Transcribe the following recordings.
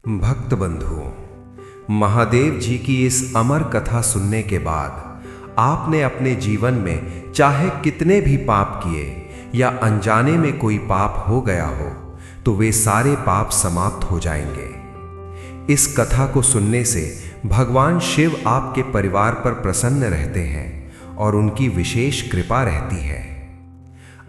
भक्त बंधुओं, महादेव जी की इस अमर कथा सुनने के बाद आपने अपने जीवन में चाहे कितने भी पाप किए या अनजाने में कोई पाप हो गया हो तो वे सारे पाप समाप्त हो जाएंगे। इस कथा को सुनने से भगवान शिव आपके परिवार पर प्रसन्न रहते हैं और उनकी विशेष कृपा रहती है।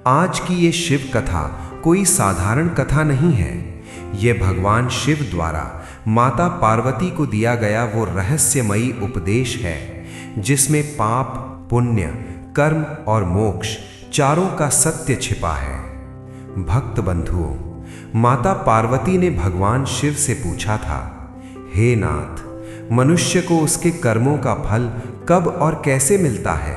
आज की ये शिव कथा कोई साधारण कथा नहीं है। ये भगवान शिव द्वारा माता पार्वती को दिया गया वो रहस्यमयी उपदेश है जिसमें पाप, पुण्य, कर्म और मोक्ष चारों का सत्य छिपा है। भक्त बंधुओं, माता पार्वती ने भगवान शिव से पूछा था, हे नाथ, मनुष्य को उसके कर्मों का फल कब और कैसे मिलता है?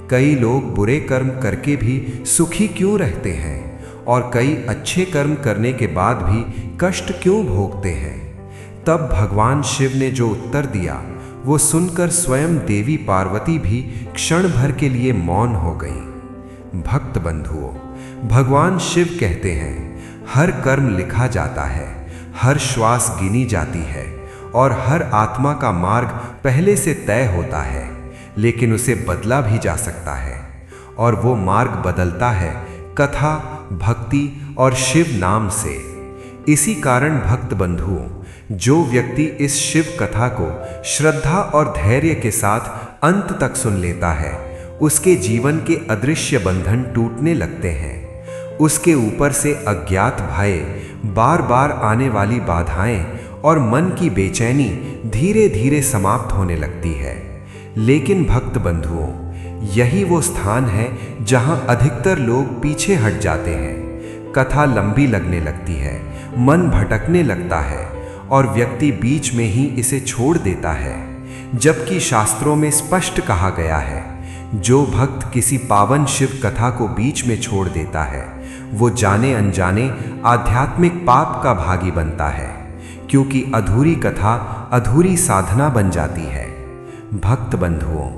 कई लोग बुरे कर्म करके भी सुखी क्यों रहते हैं और कई अच्छे कर्म करने के बाद भी कष्ट क्यों भोगते हैं? तब भगवान शिव ने जो उत्तर दिया वो सुनकर स्वयं देवी पार्वती भी क्षण भर के लिए मौन हो गई। भक्त बंधुओं, भगवान शिव कहते हैं, हर कर्म लिखा जाता है, हर श्वास गिनी जाती है और हर आत्मा का मार्ग पहले से तय होता है, लेकिन उसे बदला भी जा सकता है और वो मार्ग बदलता है कथा, भक्ति और शिव नाम से। इसी कारण भक्त बंधुओं, जो व्यक्ति इस शिव कथा को श्रद्धा और धैर्य के साथ अंत तक सुन लेता है, उसके जीवन के अदृश्य बंधन टूटने लगते हैं। उसके ऊपर से अज्ञात भय, बार बार आने वाली बाधाएं और मन की बेचैनी धीरे धीरे समाप्त होने लगती है। लेकिन भक्त बंधुओं, यही वो स्थान है जहां अधिकतर लोग पीछे हट जाते हैं। कथा लंबी लगने लगती है, मन भटकने लगता है और व्यक्ति बीच में ही इसे छोड़ देता है, जबकि शास्त्रों में स्पष्ट कहा गया है, जो भक्त किसी पावन शिव कथा को बीच में छोड़ देता है वो जाने अनजाने आध्यात्मिक पाप का भागी बनता है, क्योंकि अधूरी कथा अधूरी साधना बन जाती है। भक्त बंधुओं,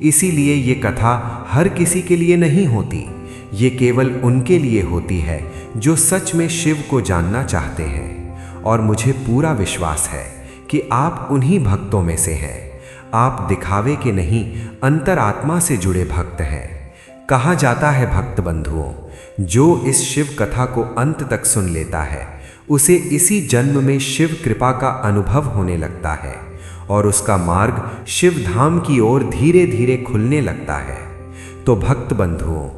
इसीलिए ये कथा हर किसी के लिए नहीं होती, ये केवल उनके लिए होती है जो सच में शिव को जानना चाहते हैं। और मुझे पूरा विश्वास है कि आप उन्हीं भक्तों में से हैं। आप दिखावे के नहीं, अंतरात्मा से जुड़े भक्त हैं। कहा जाता है भक्त बंधुओं, जो इस शिव कथा को अंत तक सुन लेता है उसे इसी जन्म में शिव कृपा का अनुभव होने लगता है और उसका मार्ग शिव धाम की ओर धीरे धीरे खुलने लगता है। तो भक्त बंधुओं,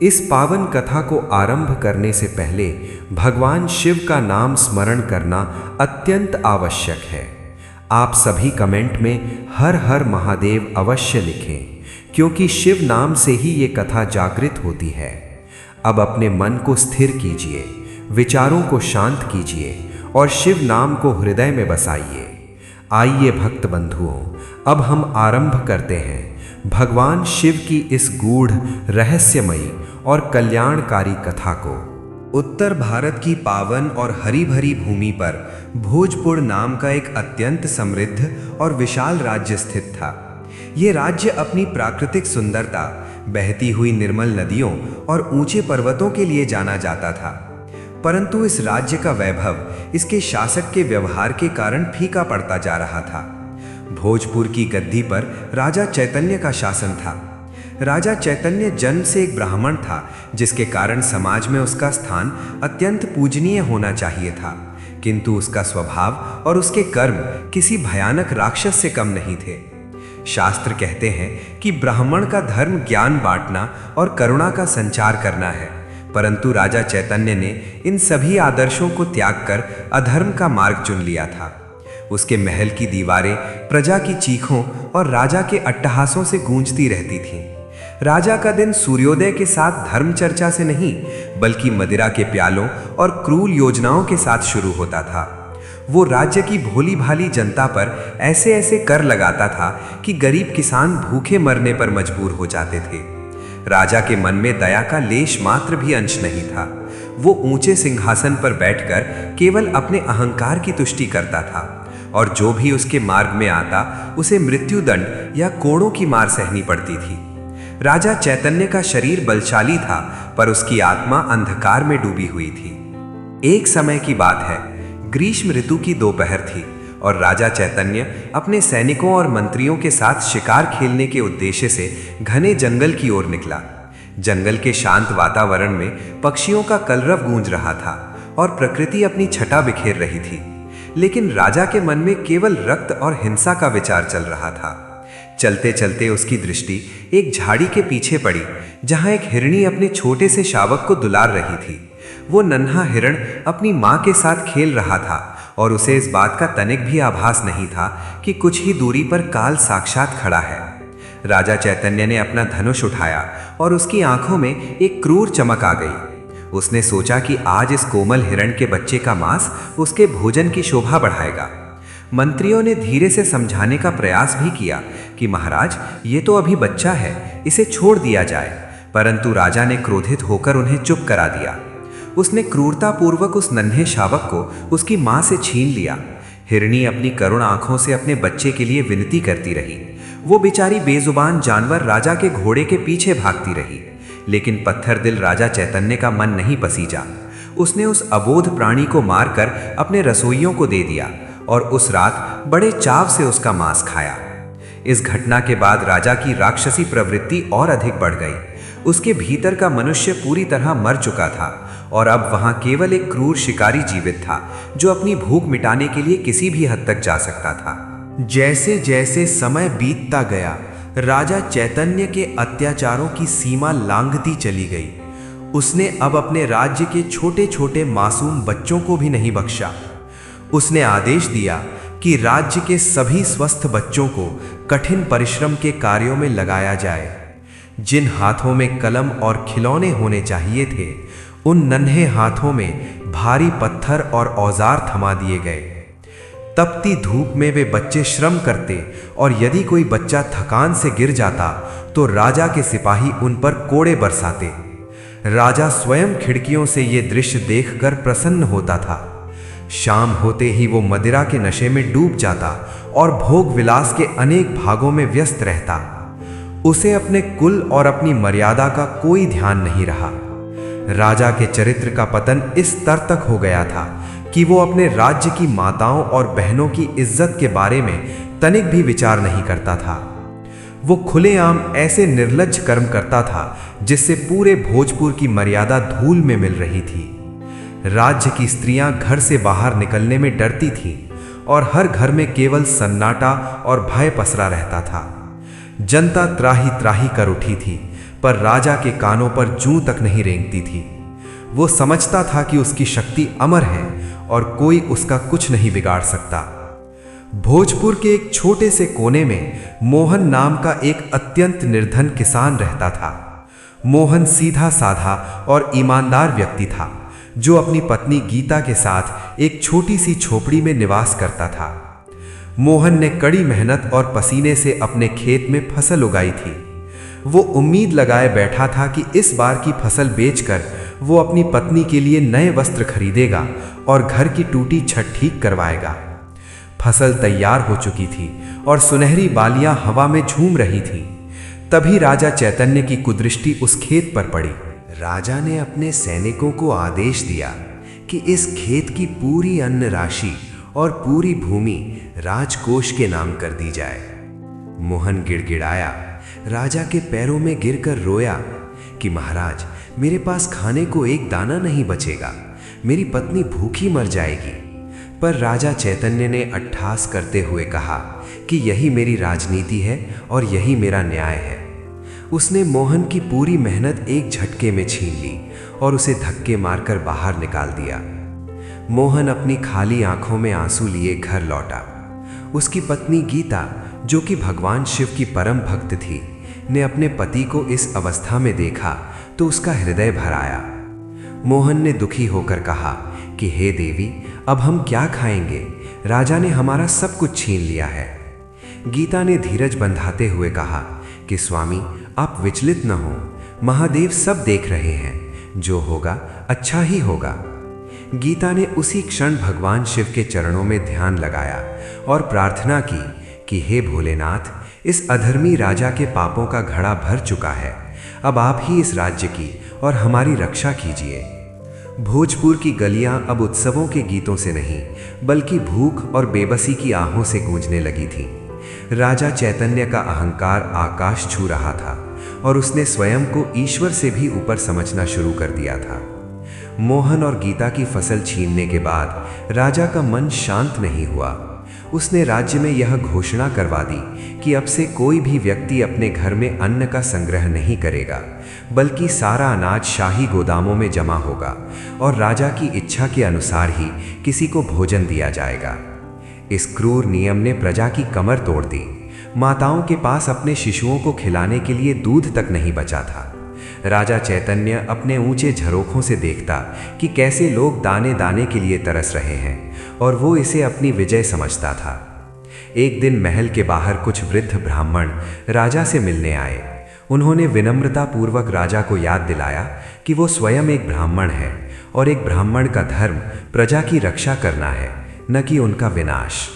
इस पावन कथा को आरंभ करने से पहले भगवान शिव का नाम स्मरण करना अत्यंत आवश्यक है। आप सभी कमेंट में हर हर महादेव अवश्य लिखें, क्योंकि शिव नाम से ही ये कथा जागृत होती है। अब अपने मन को स्थिर कीजिए, विचारों को शांत कीजिए और शिव नाम को हृदय में बसाइए। आइए भक्त बंधुओं, अब हम आरंभ करते हैं भगवान शिव की इस गूढ़, रहस्यमयी और कल्याणकारी कथा को। उत्तर भारत की पावन और हरी भरी भूमि पर भोजपुर नाम का एक अत्यंत समृद्ध और विशाल राज्य स्थित था। ये राज्य अपनी प्राकृतिक सुंदरता, बहती हुई निर्मल नदियों और ऊंचे पर्वतों के लिए जाना जाता था। परंतु इस राज्य का वैभव इसके शासक के व्यवहार के कारण फीका पड़ता जा रहा था। भोजपुर की गद्दी पर राजा चैतन्य का शासन था। राजा चैतन्य जन्म से एक ब्राह्मण था, जिसके कारण समाज में उसका स्थान अत्यंत पूजनीय होना चाहिए था, किंतु उसका स्वभाव और उसके कर्म किसी भयानक राक्षस से कम नहीं थे। शास्त्र कहते हैं कि ब्राह्मण का धर्म ज्ञान बांटना और करुणा का संचार करना है, परंतु राजा चैतन्य ने इन सभी आदर्शों को त्याग कर अधर्म का मार्ग चुन लिया था। उसके महल की दीवारें प्रजा की चीखों और राजा के अट्टहासों से गूंजती रहती थीं। राजा का दिन सूर्योदय के साथ धर्म चर्चा से नहीं, बल्कि मदिरा के प्यालों और क्रूर योजनाओं के साथ शुरू होता था। वो राज्य की भोली भाली जनता पर ऐसे ऐसे कर लगाता था कि गरीब किसान भूखे मरने पर मजबूर हो जाते थे। राजा के मन में दया का लेश मात्र भी अंश नहीं था। वो ऊंचे सिंहासन पर बैठकर केवल अपने अहंकार की तुष्टि करता था और जो भी उसके मार्ग में आता उसे मृत्युदंड या कोड़ों की मार सहनी पड़ती थी। राजा चैतन्य का शरीर बलशाली था, पर उसकी आत्मा अंधकार में डूबी हुई थी। एक समय की बात है, ग्रीष्म ऋतु की दोपहर थी और राजा चैतन्य अपने सैनिकों और मंत्रियों के साथ शिकार खेलने के उद्देश्य से घने जंगल की ओर निकला। जंगल के शांत वातावरण में पक्षियों का कलरव गूंज रहा था और प्रकृति अपनी छटा बिखेर रही थी, लेकिन राजा के मन में केवल रक्त और हिंसा का विचार चल रहा था। चलते चलते उसकी दृष्टि एक झाड़ी के पीछे पड़ी, जहां एक हिरणी अपने छोटे से शावक को दुलार रही थी। वो नन्हा हिरण अपनी माँ के साथ खेल रहा था और उसे इस बात का तनिक भी आभास नहीं था कि कुछ ही दूरी पर काल साक्षात खड़ा है। राजा चैतन्य ने अपना धनुष उठाया और उसकी आंखों में एक क्रूर चमक आ गई। उसने सोचा कि आज इस कोमल हिरण के बच्चे का मांस उसके भोजन की शोभा बढ़ाएगा। मंत्रियों ने धीरे से समझाने का प्रयास भी किया कि महाराज, ये तो अभी बच्चा है, इसे छोड़ दिया जाए, परंतु राजा ने क्रोधित होकर उन्हें चुप करा दिया। उसने क्रूरतापूर्वक उस नन्हे शावक को उसकी मां से छीन लिया। हिरणी अपनी करुण आंखों से अपने बच्चे के लिए विनती करती रही। वो बेचारी बेजुबान जानवर राजा के घोड़े के पीछे भागती रही, लेकिन पत्थर दिल राजा चैतन्य का मन नहीं पसीजा। उसने उस अबोध प्राणी को मारकर अपने रसोइयों को दे दिया और उस रात बड़े चाव से उसका मांस खाया। इस घटना के बाद राजा की राक्षसी प्रवृत्ति और अधिक बढ़ गई। उसके भीतर का मनुष्य पूरी तरह मर चुका था और अब वहां केवल एक क्रूर शिकारी जीवित था, जो अपनी भूख मिटाने के लिए किसी भी हद तक जा सकता था। जैसे जैसे समय बीतता गया, राजा चैतन्य के अत्याचारों की सीमा लांघती चली गई। उसने अब अपने राज्य के छोटे छोटे मासूम बच्चों को भी नहीं बख्शा। उसने आदेश दिया कि राज्य के सभी स्वस्थ बच्चों को कठिन परिश्रम के कार्यों में लगाया जाए। जिन हाथों में कलम और खिलौने होने चाहिए थे, उन नन्हे हाथों में भारी पत्थर और औजार थमा दिए गए। तपती धूप में वे बच्चे श्रम करते और यदि कोई बच्चा थकान से गिर जाता तो राजा के सिपाही उन पर कोड़े बरसाते। राजा स्वयं खिड़कियों से ये दृश्य देखकर प्रसन्न होता था। शाम होते ही वो मदिरा के नशे में डूब जाता और भोग विलास के अनेक भागों में व्यस्त रहता। उसे अपने कुल और अपनी मर्यादा का कोई ध्यान नहीं रहा। राजा के चरित्र का पतन इस स्तर तक हो गया था कि वो अपने राज्य की माताओं और बहनों की इज्जत के बारे में तनिक भी विचार नहीं करता था। वो खुलेआम ऐसे निर्लज्ज कर्म करता था जिससे पूरे भोजपुर की मर्यादा धूल में मिल रही थी। राज्य की स्त्रियां घर से बाहर निकलने में डरती थीं और हर घर में केवल सन्नाटा और भय पसरा रहता था। जनता त्राही त्राही कर उठी थी, पर राजा के कानों पर जूं तक नहीं रेंगती थी। वो समझता था कि उसकी शक्ति अमर है और कोई उसका कुछ नहीं बिगाड़ सकता। भोजपुर के एक छोटे से कोने में मोहन नाम का एक अत्यंत निर्धन किसान रहता था। मोहन सीधा साधा और ईमानदार व्यक्ति था, जो अपनी पत्नी गीता के साथ एक छोटी सी झोपड़ी में निवास करता था। मोहन ने कड़ी मेहनत और पसीने से अपने खेत में फसल उगाई थी। वो उम्मीद लगाए बैठा था कि इस बार की फसल बेचकर वो अपनी पत्नी के लिए नए वस्त्र खरीदेगा और घर की टूटी छत ठीक करवाएगा। फसल तैयार हो चुकी थी और सुनहरी बालियां हवा में झूम रही थी। तभी राजा चैतन्य की कुदृष्टि उस खेत पर पड़ी। राजा ने अपने सैनिकों को आदेश दिया कि इस खेत की पूरी अन्न राशि और पूरी भूमि राजकोष के नाम कर दी जाए। मोहन गिड़गिड़ाया, राजा के पैरों में गिरकर रोया कि महाराज, मेरे पास खाने को एक दाना नहीं बचेगा, मेरी पत्नी भूखी मर जाएगी। पर राजा चैतन्य ने अट्ठास करते हुए कहा कि यही मेरी राजनीति है और यही मेरा न्याय है। उसने मोहन की पूरी मेहनत एक झटके में छीन ली और उसे धक्के मारकर बाहर निकाल दिया। मोहन अपनी खाली आंखों में आंसू लिए घर लौटा। उसकी पत्नी गीता, जो कि भगवान शिव की परम भक्त थी, ने अपने पति को इस अवस्था में देखा तो उसका हृदय भर आया। मोहन ने दुखी होकर कहा कि हे देवी, अब हम क्या खाएंगे? राजा ने हमारा सब कुछ छीन लिया है। गीता ने धीरज बंधाते हुए कहा कि स्वामी, आप विचलित न हो, महादेव सब देख रहे हैं, जो होगा अच्छा ही होगा। गीता ने उसी क्षण भगवान शिव के चरणों में ध्यान लगाया और प्रार्थना की कि हे भोलेनाथ, इस अधर्मी राजा के पापों का घड़ा भर चुका है, अब आप ही इस राज्य की और हमारी रक्षा कीजिए। भोजपुर की गलियां अब उत्सवों के गीतों से नहीं, बल्कि भूख और बेबसी की आहों से गूंजने लगी थीं। राजा चैतन्य का अहंकार आकाश छू रहा था और उसने स्वयं को ईश्वर से भी ऊपर समझना शुरू कर दिया था। मोहन और गीता की फसल छीनने के बाद राजा का मन शांत नहीं हुआ। उसने राज्य में यह घोषणा करवा दी कि अब से कोई भी व्यक्ति अपने घर में अन्न का संग्रह नहीं करेगा, बल्कि सारा अनाज शाही गोदामों में जमा होगा और राजा की इच्छा के अनुसार ही किसी को भोजन दिया जाएगा। इस क्रूर नियम ने प्रजा की कमर तोड़ दी। माताओं के पास अपने शिशुओं को खिलाने के लिए दूध तक नहीं बचा था। राजा चैतन्य अपने ऊंचे झरोखों से देखता कि कैसे लोग दाने दाने के लिए तरस रहे हैं और वो इसे अपनी विजय समझता था। एक दिन महल के बाहर कुछ वृद्ध ब्राह्मण राजा से मिलने आए। उन्होंने विनम्रतापूर्वक राजा को याद दिलाया कि वो स्वयं एक ब्राह्मण है और एक ब्राह्मण का धर्म प्रजा की रक्षा करना है, न कि उनका विनाश।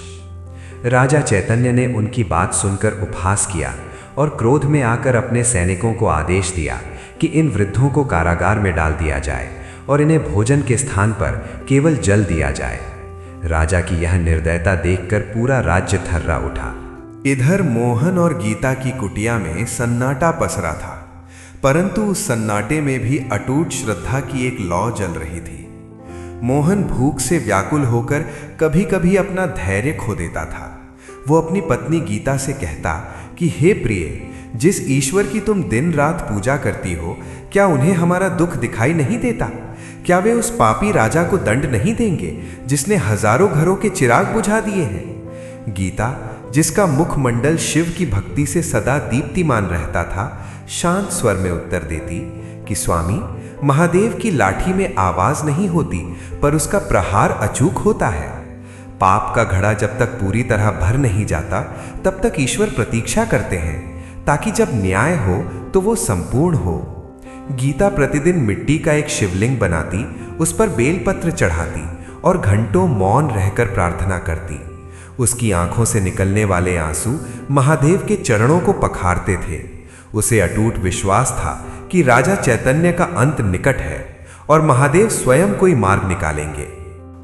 राजा चैतन्य ने उनकी बात सुनकर उपहास किया और क्रोध में आकर अपने सैनिकों को आदेश दिया कि इन वृद्धों को कारागार में डाल दिया जाए और इन्हें भोजन के स्थान पर केवल जल दिया जाए। राजा की यह निर्दयता देखकर पूरा राज्य थर्रा उठा। इधर मोहन और गीता की कुटिया में सन्नाटा पसरा था, परंतु उस सन्नाटे में भी अटूट श्रद्धा की एक लौ जल रही थी। मोहन भूख से व्याकुल होकर कभी कभी अपना धैर्य खो देता था। वो अपनी पत्नी गीता से कहता कि हे प्रिय, जिस ईश्वर की तुम दिन रात पूजा करती हो, क्या उन्हें हमारा दुख दिखाई नहीं देता? क्या वे उस पापी राजा को दंड नहीं देंगे जिसने हजारों घरों के चिराग बुझा दिए हैं? गीता, जिसका मुखमंडल शिव की भक्ति से सदा दीप्तिमान रहता था, शांत स्वर में उत्तर देती कि स्वामी, महादेव की लाठी में आवाज नहीं होती, पर उसका प्रहार अचूक होता है। पाप का घड़ा जब तक पूरी तरह भर नहीं जाता, तब तक ईश्वर प्रतीक्षा करते हैं, ताकि जब न्याय हो तो वो संपूर्ण हो। गीता प्रतिदिन मिट्टी का एक शिवलिंग बनाती, उस पर बेलपत्र चढ़ाती और घंटों मौन रहकर प्रार्थना करती। उसकी आंखों से निकलने वाले आंसू महादेव के चरणों को पखारते थे। उसे अटूट विश्वास था कि राजा चैतन्य का अंत निकट है और महादेव स्वयं कोई मार्ग निकालेंगे।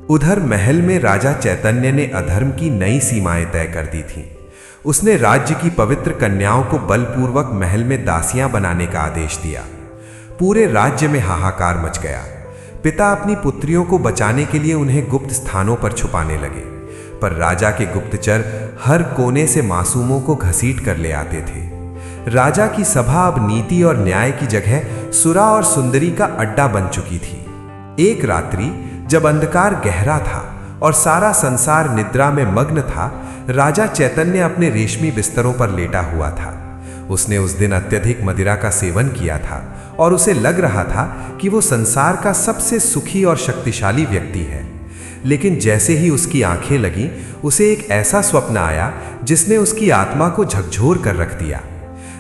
उधर महल में राजा चैतन्य ने अधर्म की नई सीमाएं तय कर दी थीं। उसने राज्य की पवित्र कन्याओं को बलपूर्वक महल में दासियां बनाने का आदेश दिया। पूरे राज्य में हाहाकार मच गया। पिता अपनी पुत्रियों को बचाने के लिए उन्हें गुप्त स्थानों पर छुपाने लगे, पर राजा के गुप्तचर हर कोने से मासूमों को घसीट कर ले आते थे। राजा की सभा अब नीति और न्याय की जगह सुरा और सुंदरी का अड्डा बन चुकी थी। एक रात्रि जब अंधकार गहरा था और सारा संसार निद्रा में मग्न था, राजा चैतन्य अपने रेशमी बिस्तरों पर लेटा हुआ था। उसने उस दिन अत्यधिक मदिरा का सेवन किया था और उसे लग रहा था कि वो संसार का सबसे सुखी और शक्तिशाली व्यक्ति है। लेकिन जैसे ही उसकी आंखें लगीं, उसे एक ऐसा स्वप्न आया जिसने उसकी आत्मा को झकझोर कर रख दिया।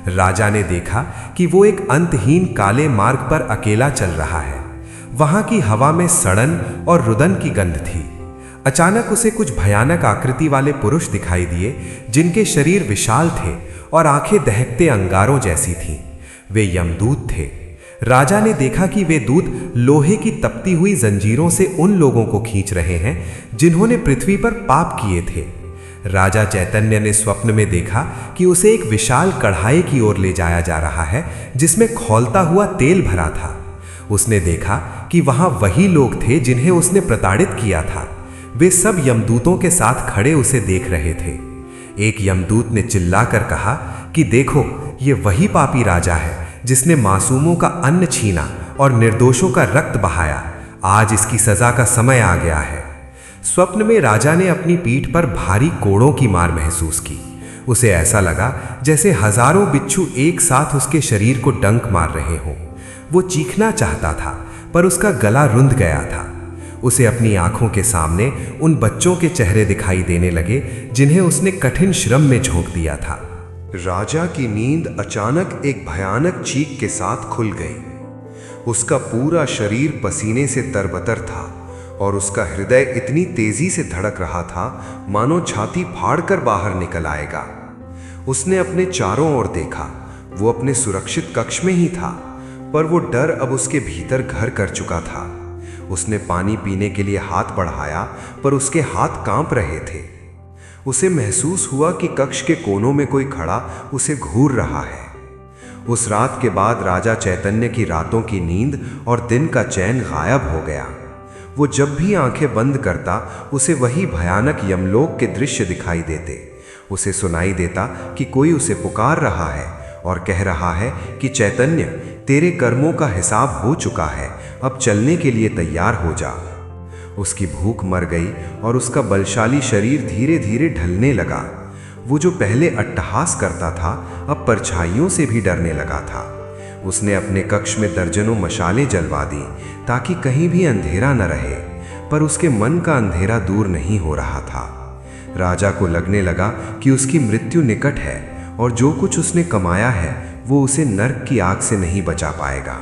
राजा ने देखा कि वो एक अंतहीन काले मार्ग पर अकेला चल रहा है। वहां की हवा में सड़न और रुदन की गंध थी। अचानक उसे कुछ भयानक आकृति वाले पुरुष दिखाई दिए, जिनके शरीर विशाल थे और आंखें दहकते अंगारों जैसी थीं। वे यमदूत थे। राजा ने देखा कि वे दूत लोहे की तपती हुई जंजीरों से उन लोगों को खींच रहे हैं जिन्होंने पृथ्वी पर पाप किए थे। राजा चैतन्य ने स्वप्न में देखा कि उसे एक विशाल कढ़ाई की ओर ले जाया जा रहा है, जिसमें खौलता हुआ तेल भरा था। उसने देखा कि वहां वही लोग थे जिन्हें उसने प्रताड़ित किया था। वे सब यमदूतों के साथ खड़े उसे देख रहे थे। एक यमदूत ने चिल्लाकर कहा कि देखो, ये वही पापी राजा है जिसने मासूमों का अन्न छीना और निर्दोषों का रक्त बहाया। आज इसकी सजा का समय आ गया है। स्वप्न में राजा ने अपनी पीठ पर भारी कोड़ों की मार महसूस की। उसे ऐसा लगा जैसे हजारों बिच्छू एक साथ उसके शरीर को डंक मार रहे हों। वो चीखना चाहता था, पर उसका गला रुंध गया था। उसे अपनी आंखों के सामने उन बच्चों के चेहरे दिखाई देने लगे जिन्हें उसने कठिन श्रम में झोंक दिया था। राजा की नींद अचानक एक भयानक चीख के साथ खुल गई। उसका पूरा शरीर पसीने से तरबतर था और उसका हृदय इतनी तेजी से धड़क रहा था मानो छाती फाड़कर बाहर निकल आएगा। उसने अपने चारों ओर देखा। वो अपने सुरक्षित कक्ष में ही था, पर वो डर अब उसके भीतर घर कर चुका था। उसने पानी पीने के लिए हाथ बढ़ाया, पर उसके हाथ कांप रहे थे। उसे महसूस हुआ कि कक्ष के कोनों में कोई खड़ा उसे घूर रहा है। उस रात के बाद राजा चैतन्य की रातों की नींद और दिन का चैन गायब हो गया। वो जब भी आंखें बंद करता, उसे वही भयानक यमलोक के दृश्य दिखाई देते। उसे सुनाई देता कि कोई उसे पुकार रहा है और कह रहा है कि चैतन्य, तेरे कर्मों का हिसाब हो चुका है, अब चलने के लिए तैयार हो जा। उसकी भूख मर गई और उसका बलशाली शरीर धीरे धीरे ढलने लगा। वो जो पहले अट्टहास करता था, अब परछाइयों से भी डरने लगा था। उसने अपने कक्ष में दर्जनों मशालें जलवा दी ताकि कहीं भी अंधेरा न रहे, पर उसके मन का अंधेरा दूर नहीं हो रहा था। राजा को लगने लगा कि उसकी मृत्यु निकट है और जो कुछ उसने कमाया है वो उसे नर्क की आग से नहीं बचा पाएगा।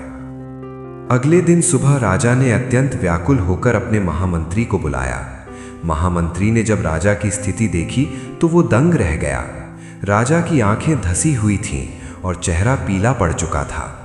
अगले दिन सुबह राजा ने अत्यंत व्याकुल होकर अपने महामंत्री को बुलाया। महामंत्री ने जब राजा की स्थिति देखी तो वो दंग रह गया। राजा की आंखें धसी हुई थीं और चेहरा पीला पड़ चुका था।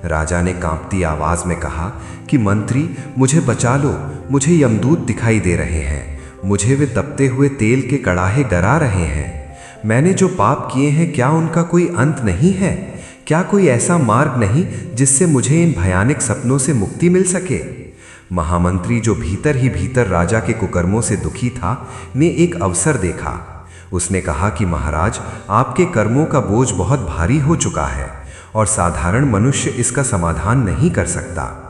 राजा ने कांपती आवाज में कहा कि मंत्री, मुझे बचा लो, मुझे यमदूत दिखाई दे रहे हैं, मुझे वे तपते हुए तेल के कड़ाहे डरा रहे हैं। मैंने जो पाप किए हैं, क्या उनका कोई अंत नहीं है? क्या कोई ऐसा मार्ग नहीं जिससे मुझे इन भयानक सपनों से मुक्ति मिल सके? महामंत्री, जो भीतर ही भीतर राजा के कुकर्मों से दुखी था, ने एक अवसर देखा। उसने कहा कि महाराज, आपके कर्मों का बोझ बहुत भारी हो चुका है और साधारण मनुष्य इसका समाधान नहीं कर सकता।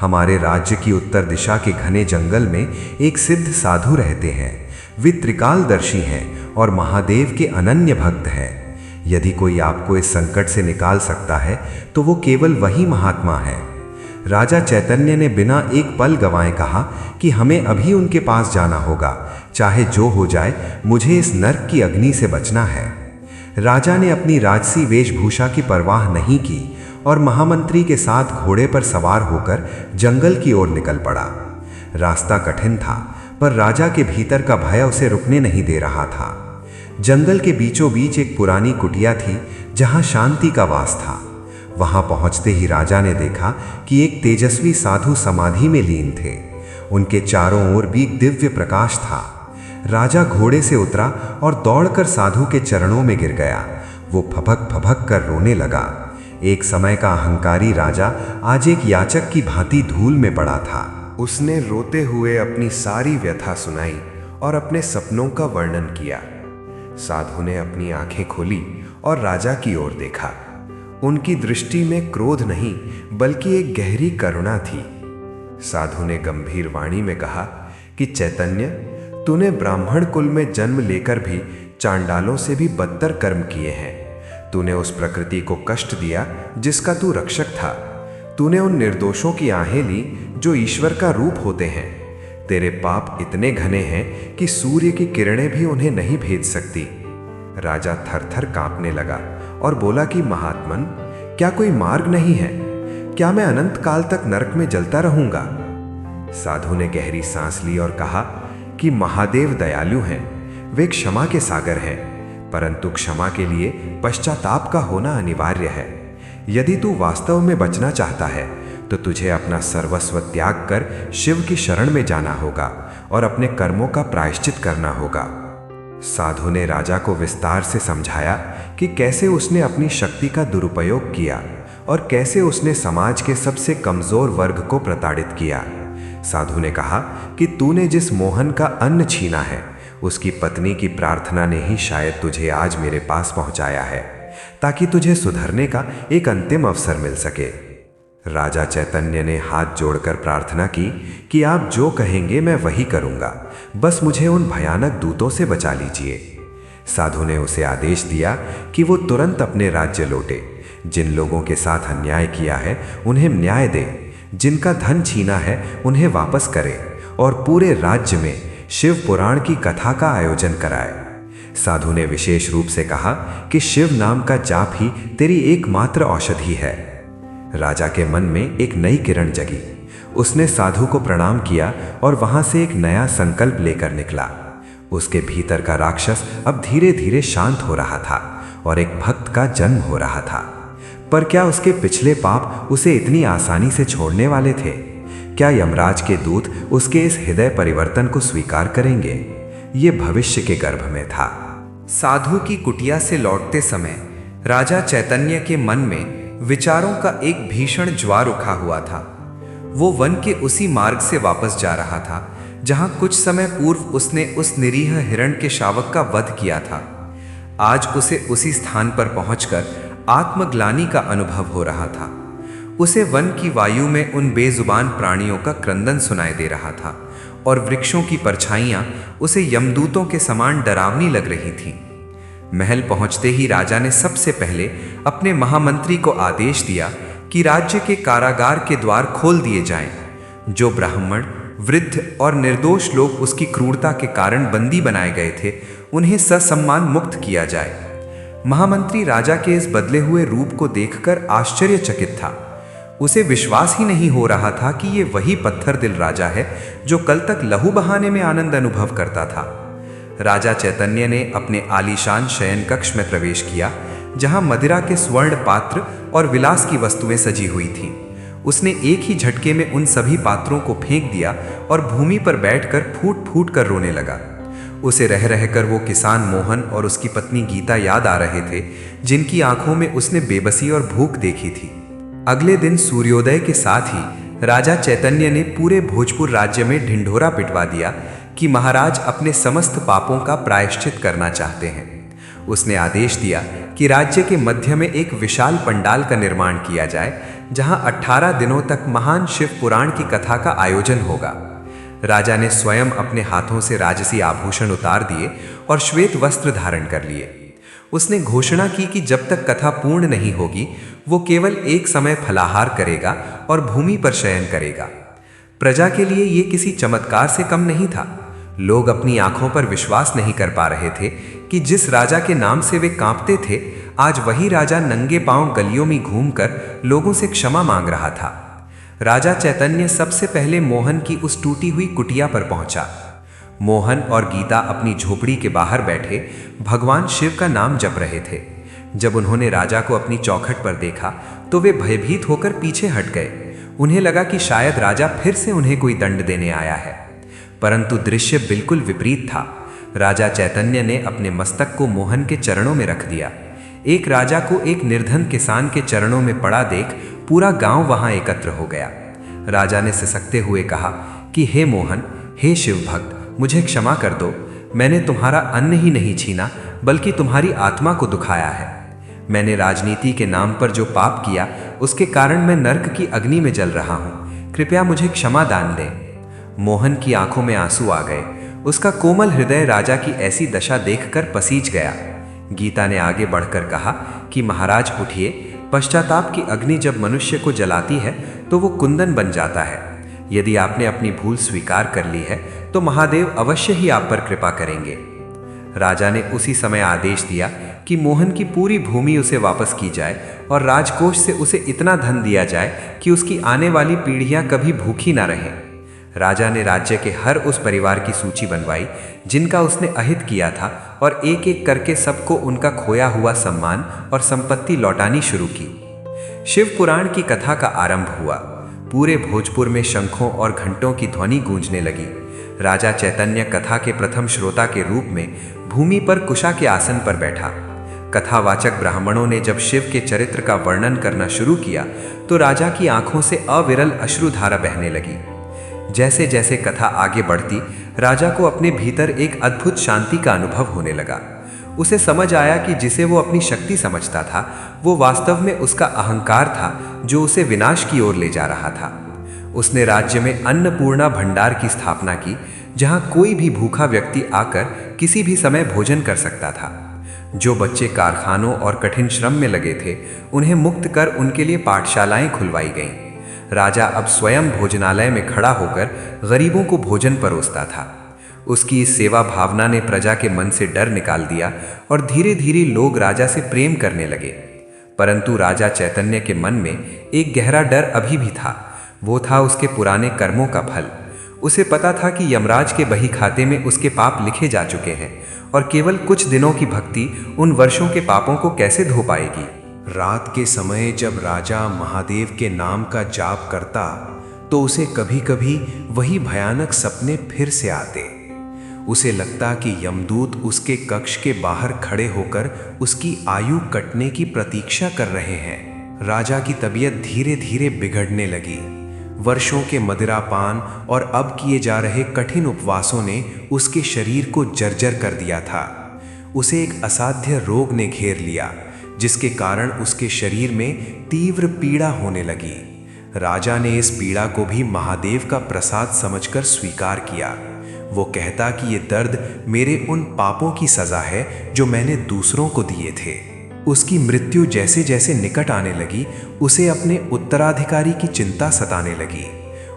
हमारे राज्य की उत्तर दिशा के घने जंगल में एक सिद्ध साधु रहते हैं। वे त्रिकालदर्शी हैं और महादेव के अनन्य भक्त हैं। यदि कोई आपको इस संकट से निकाल सकता है तो वो केवल वही महात्मा है। राजा चैतन्य ने बिना एक पल गंवाए कहा कि हमें अभी उनके पास जाना होगा, चाहे जो हो जाए, मुझे इस नर्क की अग्नि से बचना है। राजा ने अपनी राजसी वेशभूषा की परवाह नहीं की और महामंत्री के साथ घोड़े पर सवार होकर जंगल की ओर निकल पड़ा। रास्ता कठिन था, पर राजा के भीतर का भय उसे रुकने नहीं दे रहा था। जंगल के बीचों बीच एक पुरानी कुटिया थी जहां शांति का वास था। वहां पहुंचते ही राजा ने देखा कि एक तेजस्वी साधु समाधि में लीन थे। उनके चारों ओर भी दिव्य प्रकाश था। राजा घोड़े से उतरा और दौड़कर साधु के चरणों में गिर गया। वो फभक फभक कर रोने लगा। एक समय का अहंकारी राजा आज एक याचक की भांति धूल में पड़ा था। उसने रोते हुए अपनी सारी व्यथा सुनाई और अपने सपनों का वर्णन किया। साधु ने अपनी आंखें खोली और राजा की ओर देखा। उनकी दृष्टि में क्रोध नहीं, बल्कि एक गहरी करुणा थी। साधु ने गंभीर वाणी में कहा कि चैतन्य, तूने ब्राह्मण कुल में जन्म लेकर भी चांडालों से भी बदतर कर्म किए हैं। तूने उस प्रकृति को कष्ट दिया जिसका तू रक्षक था। तूने उन निर्दोषों की आहें ली जो ईश्वर का रूप होते हैं। तेरे पाप इतने घने हैं कि सूर्य की किरणें भी उन्हें नहीं भेद सकती। राजा थर-थर कांपने लगा और बोला कि महात्मन, क्या कोई मार्ग नहीं है? क्या मैं अनंत काल तक नरक में जलता रहूंगा? साधु ने गहरी सांस ली और कहा कि महादेव दयालु हैं, वे क्षमा के सागर हैं, परंतु क्षमा के लिए पश्चाताप का होना अनिवार्य है। यदि तू वास्तव में बचना चाहता है तो तुझे अपना सर्वस्व त्याग कर शिव की शरण में जाना होगा और अपने कर्मों का प्रायश्चित करना होगा। साधु ने राजा को विस्तार से समझाया कि कैसे उसने अपनी शक्ति का दुरुपयोग किया और कैसे उसने समाज के सबसे कमजोर वर्ग को प्रताड़ित किया। साधु ने कहा कि तूने जिस मोहन का अन्न छीना है, उसकी पत्नी की प्रार्थना ने ही शायद तुझे आज मेरे पास पहुंचाया है, ताकि तुझे सुधरने का एक अंतिम अवसर मिल सके। राजा चैतन्य ने हाथ जोड़कर प्रार्थना की कि आप जो कहेंगे मैं वही करूंगा, बस मुझे उन भयानक दूतों से बचा लीजिए। साधु ने उसे आदेश दिया कि वो तुरंत अपने राज्य लौटे। जिन लोगों के साथ अन्याय किया है उन्हें न्याय दे, जिनका धन छीना है उन्हें वापस करे और पूरे राज्य में शिव पुराण की कथा का आयोजन कराए। साधु ने विशेष रूप से कहा कि शिव नाम का जाप ही तेरी एकमात्र औषधि है। राजा के मन में एक नई किरण जगी। उसने साधु को प्रणाम किया और वहां से एक नया संकल्प लेकर निकला। उसके भीतर का राक्षस अब धीरे धीरे शांत हो रहा था और एक भक्त का जन्म हो रहा था। पर क्या उसके पिछले पाप उसे इतनी आसानी से छोड़ने वाले थे? क्या यमराज के दूत उसके इस हृदय परिवर्तन को स्वीकार करेंगे? ये भविष्य के गर्भ में था। साधु की कुटिया से लौटते समय राजा चैतन्य के मन में विचारों का एक भीषण ज्वार उठा हुआ था। वो वन के उसी मार्ग से वापस जा रहा था जहां कुछ समय पूर्व उसने उस निरीह हिरण के शावक का वध किया था। आज उसे उसी स्थान पर पहुंचकर आत्मग्लानि का अनुभव हो रहा था। उसे वन की वायु में उन बेजुबान प्राणियों का क्रंदन सुनाई दे रहा था और वृक्षों की परछाइयां उसे यमदूतों के समान डरावनी लग रही थीं। महल पहुंचते ही राजा ने सबसे पहले अपने महामंत्री को आदेश दिया कि राज्य के कारागार के द्वार खोल दिए जाएं। जो ब्राह्मण, वृद्ध और निर्दोष लोग उसकी क्रूरता के कारण बंदी बनाए गए थे, उन्हें ससम्मान मुक्त किया जाए। महामंत्री राजा के इस बदले हुए रूप को देखकर आश्चर्यचकित था। उसे विश्वास ही नहीं हो रहा था कि ये वही पत्थर दिल राजा है जो कल तक लहू बहाने में आनंद अनुभव करता था। राजा चैतन्य ने अपने आलीशान शयन कक्ष में प्रवेश किया, जहां मदिरा के स्वर्ण पात्र और विलास की वस्तुएं सजी हुई थीं। उसने एक ही झटके में उन सभी पात्रों को फेंक दिया और भूमि पर बैठकर फूट फूट कर रोने लगा। उसे रह रहकर वो किसान मोहन और उसकी पत्नी गीता याद आ रहे थे, जिनकी आंखों में उसने बेबसी और भूख देखी थी। अगले दिन सूर्योदय के साथ ही राजा चैतन्य ने पूरे भोजपुर राज्य में ढिंढोरा पिटवा दिया कि महाराज अपने समस्त पापों का प्रायश्चित करना चाहते हैं। उसने आदेश दिया कि राज्य के मध्य में एक विशाल पंडाल का निर्माण किया जाए, जहां 18 दिनों तक महान शिव पुराण की कथा का आयोजन होगा। राजा ने स्वयं अपने हाथों से राजसी आभूषण उतार दिए और श्वेत वस्त्र धारण कर लिए। उसने घोषणा की कि जब तक कथा पूर्ण नहीं होगी, वो केवल एक समय फलाहार करेगा और भूमि पर शयन करेगा। प्रजा के लिए ये किसी चमत्कार से कम नहीं था। लोग अपनी आंखों पर विश्वास नहीं कर पा रहे थे कि जिस राजा के नाम से वे कांपते थे, आज वही राजा नंगे पांव गलियों में घूमकर लोगों से क्षमा मांग रहा था। राजा चैतन्य सबसे पहले मोहन की उस टूटी हुई कुटिया पर पहुंचा। मोहन और गीता अपनी झोपड़ी के बाहर बैठे भगवान शिव का नाम जप रहे थे। जब उन्होंने राजा को अपनी चौखट पर देखा तो वे भयभीत होकर पीछे हट गए। उन्हें लगा कि शायद राजा फिर से उन्हें कोई दंड देने आया है, परंतु दृश्य बिल्कुल विपरीत था। राजा चैतन्य ने अपने मस्तक को मोहन के चरणों में रख दिया। एक राजा को एक निर्धन किसान के चरणों में पड़ा देख पूरा गांव वहां एकत्र हो गया। राजा ने सिसकते हुए कहा कि हे मोहन, हे शिव भक्त, मुझे क्षमा कर दो। मैंने तुम्हारा अन्न ही नहीं छीना, बल्कि तुम्हारी आत्मा को दुखाया है। मैंने राजनीति के नाम पर जो पाप किया, उसके कारण मैं नर्क की अग्नि में जल रहा हूँ। कृपया मुझे क्षमा दान दें। मोहन की आंखों में आंसू आ गए। उसका कोमल हृदय राजा की ऐसी दशा देखकर पसीज गया। गीता ने आगे बढ़कर कहा कि महाराज उठिए, पश्चाताप की अग्नि जब मनुष्य को जलाती है तो वो कुंदन बन जाता है। यदि आपने अपनी भूल स्वीकार कर ली है तो महादेव अवश्य ही आप पर कृपा करेंगे। राजा ने उसी समय आदेश दिया कि मोहन की पूरी भूमि उसे वापस की जाए और राजकोष से उसे इतना धन दिया जाए कि उसकी आने वाली पीढ़ियां कभी भूखी ना रहें। राजा ने राज्य के हर उस परिवार की सूची बनवाई जिनका उसने अहित किया था और एक एक करके सबको उनका खोया हुआ सम्मान और संपत्ति लौटानी शुरू की। शिव पुराण की कथा का आरंभ हुआ। पूरे भोजपुर में शंखों और घंटों की ध्वनि गूंजने लगी। राजा चैतन्य कथा के प्रथम श्रोता के रूप में भूमि पर कुशा के आसन पर बैठा। कथावाचक ब्राह्मणों ने जब शिव के चरित्र का वर्णन करना शुरू किया तो राजा की आंखों से अविरल अश्रुधारा बहने लगी। जैसे जैसे कथा आगे बढ़ती, राजा को अपने भीतर एक अद्भुत शांति का अनुभव होने लगा। उसे समझ आया कि जिसे वो अपनी शक्ति समझता था, वो वास्तव में उसका अहंकार था जो उसे विनाश की ओर ले जा रहा था। उसने राज्य में अन्नपूर्णा भंडार की स्थापना की, जहां कोई भी भूखा व्यक्ति आकर किसी भी समय भोजन कर सकता था। जो बच्चे कारखानों और कठिन श्रम में लगे थे, उन्हें मुक्त कर उनके लिए पाठशालाएं खुलवाई गईं। राजा अब स्वयं भोजनालय में खड़ा होकर गरीबों को भोजन परोसता था। उसकी इस सेवा भावना ने प्रजा के मन से डर निकाल दिया और धीरे धीरे लोग राजा से प्रेम करने लगे। परंतु राजा चैतन्य के मन में एक गहरा डर अभी भी था। वो था उसके पुराने कर्मों का फल। उसे पता था कि यमराज के बही खाते में उसके पाप लिखे जा चुके हैं और केवल कुछ दिनों की भक्ति उन वर्षों के पापों को कैसे धो पाएगी। रात के समय जब राजा महादेव के नाम का जाप करता तो उसे कभी कभी वही भयानक सपने फिर से आते। उसे लगता कि यमदूत उसके कक्ष के बाहर खड़े होकर उसकी आयु कटने की प्रतीक्षा कर रहे हैं। राजा की तबीयत धीरे धीरे बिगड़ने लगी। वर्षों के मदिरापान और अब किए जा रहे कठिन उपवासों ने उसके शरीर को जर्जर कर दिया था। उसे एक असाध्य रोग ने घेर लिया, जिसके कारण उसके शरीर में तीव्र पीड़ा होने लगी। राजा ने इस पीड़ा को भी महादेव का प्रसाद समझकर स्वीकार किया। वो कहता कि ये दर्द मेरे उन पापों की सजा है जो मैंने दूसरों को दिए थे। उसकी मृत्यु जैसे जैसे निकट आने लगी, उसे अपने उत्तराधिकारी की चिंता सताने लगी।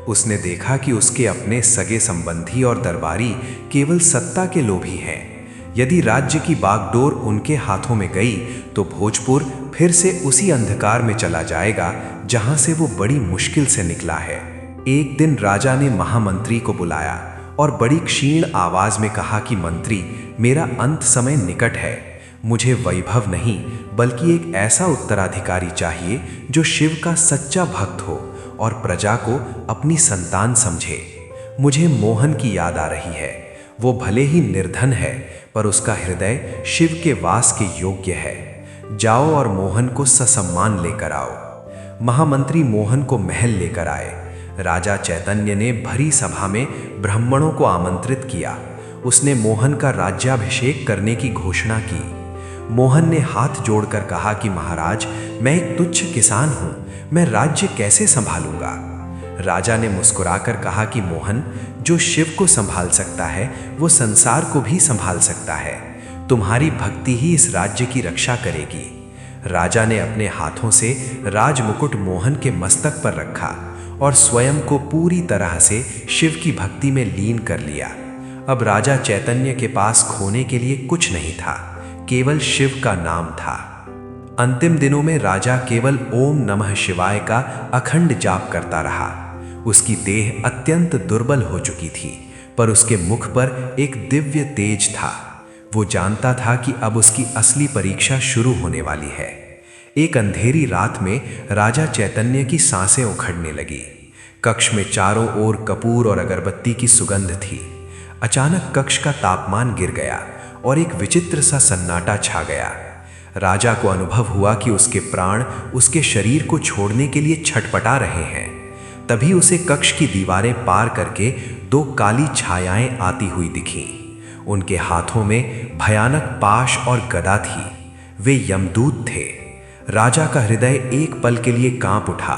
उसने देखा कि उसके अपने सगे संबंधी और दरबारी केवल सत्ता के लोभी हैं। यदि राज्य की बागडोर उनके हाथों में गई तो भोजपुर फिर से उसी अंधकार में चला जाएगा जहां से वो बड़ी मुश्किल से निकला है। एक दिन राजा ने महामंत्री को बुलाया और बड़ी क्षीण आवाज में कहा कि मंत्री, मेरा अंत समय निकट है। मुझे वैभव नहीं बल्कि एक ऐसा उत्तराधिकारी चाहिए जो शिव का सच्चा भक्त हो और प्रजा को अपनी संतान समझे। मुझे मोहन की याद आ रही है। वो भले ही निर्धन है पर उसका हृदय शिव के वास के योग्य है। जाओ और मोहन को ससम्मान लेकर आओ। महामंत्री मोहन को महल लेकर आए। राजा चैतन्य ने भरी सभा में ब्राह्मणों को आमंत्रित किया। उसने मोहन का राज्याभिषेक करने की घोषणा की। मोहन ने हाथ जोड़कर कहा कि महाराज, मैं एक तुच्छ किसान हूं, मैं राज्य कैसे संभालूंगा। राजा ने मुस्कुराकर कहा कि मोहन, जो शिव को संभाल सकता है वो संसार को भी संभाल सकता है। तुम्हारी भक्ति ही इस राज्य की रक्षा करेगी। राजा ने अपने हाथों से राजमुकुट मोहन के मस्तक पर रखा और स्वयं को पूरी तरह से शिव की भक्ति में लीन कर लिया। अब राजा चैतन्य के पास खोने के लिए कुछ नहीं था, केवल शिव का नाम था। अंतिम दिनों में राजा केवल ओम नमः शिवाय का अखंड जाप करता रहा। उसकी देह अत्यंत दुर्बल हो चुकी थी, पर उसके मुख पर एक दिव्य तेज था। वो जानता था कि अब उसकी असली परीक्षा शुरू होने वाली है। एक अंधेरी रात में राजा चैतन्य की सांसें उखड़ने लगी। कक्ष में चारों ओर कपूर और अगरबत्ती की सुगंध थी। अचानक कक्ष का तापमान गिर गया और एक विचित्र सा सन्नाटा छा गया। राजा को अनुभव हुआ कि उसके प्राण उसके शरीर को छोड़ने के लिए छटपटा रहे हैं। तभी उसे कक्ष की दीवारें पार करके दो काली छायाएं आती हुई दिखीं। उनके हाथों में भयानक पाश और गदा थी। वे यमदूत थे। राजा का हृदय एक पल के लिए कांप उठा,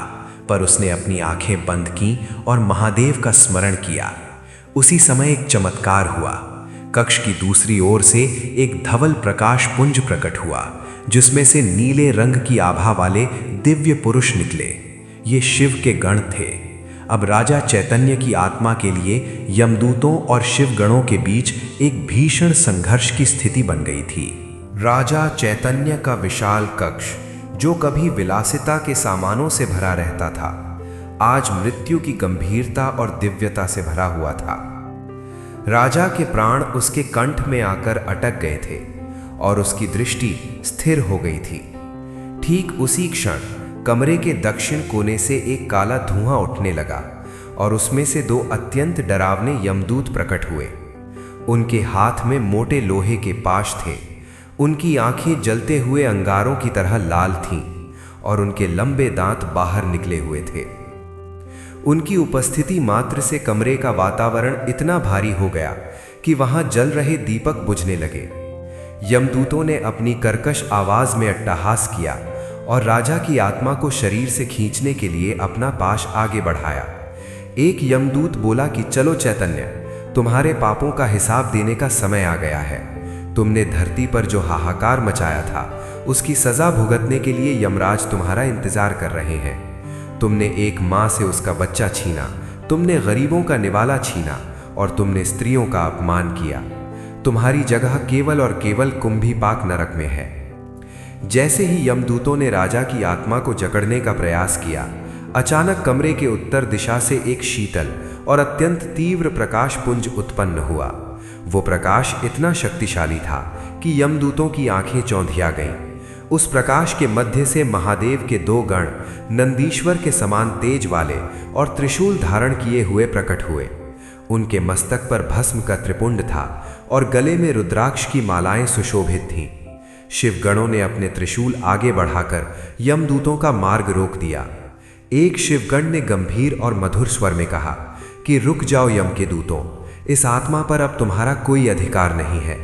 पर उसने अपनी आंखें बंद कीं और महादेव का स्मरण किया। उसी समय एक चमत्कार हुआ। कक्ष की दूसरी ओर से एक धवल प्रकाश पुंज प्रकट हुआ, जिसमें से नीले रंग की आभा वाले दिव्य पुरुष निकले। ये शिव के गण थे। अब राजा चैतन्य की आत्मा के लिए यमदूतों और शिवगणों के बीच एक भीषण संघर्ष की स्थिति बन गई थी। राजा चैतन्य का विशाल कक्ष, जो कभी विलासिता के सामानों से भरा रहता था, आज मृत्यु की गंभीरता और दिव्यता से भरा हुआ था। राजा के प्राण उसके कंठ में आकर अटक गए थे और उसकी दृष्टि स्थिर हो गई थी। ठीक उसी क्षण कमरे के दक्षिण कोने से एक काला धुआं उठने लगा और उसमें से दो अत्यंत डरावने यमदूत प्रकट हुए। उनके हाथ में मोटे लोहे के पाश थे। उनकी आंखें जलते हुए अंगारों की तरह लाल थीं और उनके लंबे दांत बाहर निकले हुए थे। उनकी उपस्थिति मात्र से कमरे का वातावरण इतना भारी हो गया कि वहां जल रहे दीपक बुझने लगे। यमदूतों ने अपनी कर्कश आवाज में अट्टहास किया और राजा की आत्मा को शरीर से खींचने के लिए अपना पाश आगे बढ़ाया। एक यमदूत बोला कि चलो चैतन्य, तुम्हारे पापों का हिसाब देने का समय आ गया है। तुमने धरती पर जो हाहाकार मचाया था, उसकी सजा भुगतने के लिए यमराज तुम्हारा इंतजार कर रहे हैं। तुमने एक माँ से उसका बच्चा छीना, तुमने गरीबों का निवाला छीना और तुमने स्त्रियों का अपमान किया। तुम्हारी जगह केवल और केवल कुंभीपाक नरक में है। जैसे ही यमदूतों ने राजा की आत्मा को जकड़ने का प्रयास किया, अचानक कमरे के उत्तर दिशा से एक शीतल और अत्यंत तीव्र प्रकाश पुंज उत्पन्न हुआ। वो प्रकाश इतना शक्तिशाली था कि यमदूतों की आंखें चौंधिया गईं। उस प्रकाश के मध्य से महादेव के 2 गण नंदीश्वर के समान तेज वाले और त्रिशूल धारण किए हुए प्रकट हुए। उनके मस्तक पर भस्म का त्रिपुंड था और गले में रुद्राक्ष की मालाएं सुशोभित थीं। शिवगणों ने अपने त्रिशूल आगे बढ़ाकर यमदूतों का मार्ग रोक दिया। एक शिवगण ने गंभीर और मधुर स्वर में कहा कि रुक जाओ यम के दूतों, इस आत्मा पर अब तुम्हारा कोई अधिकार नहीं है।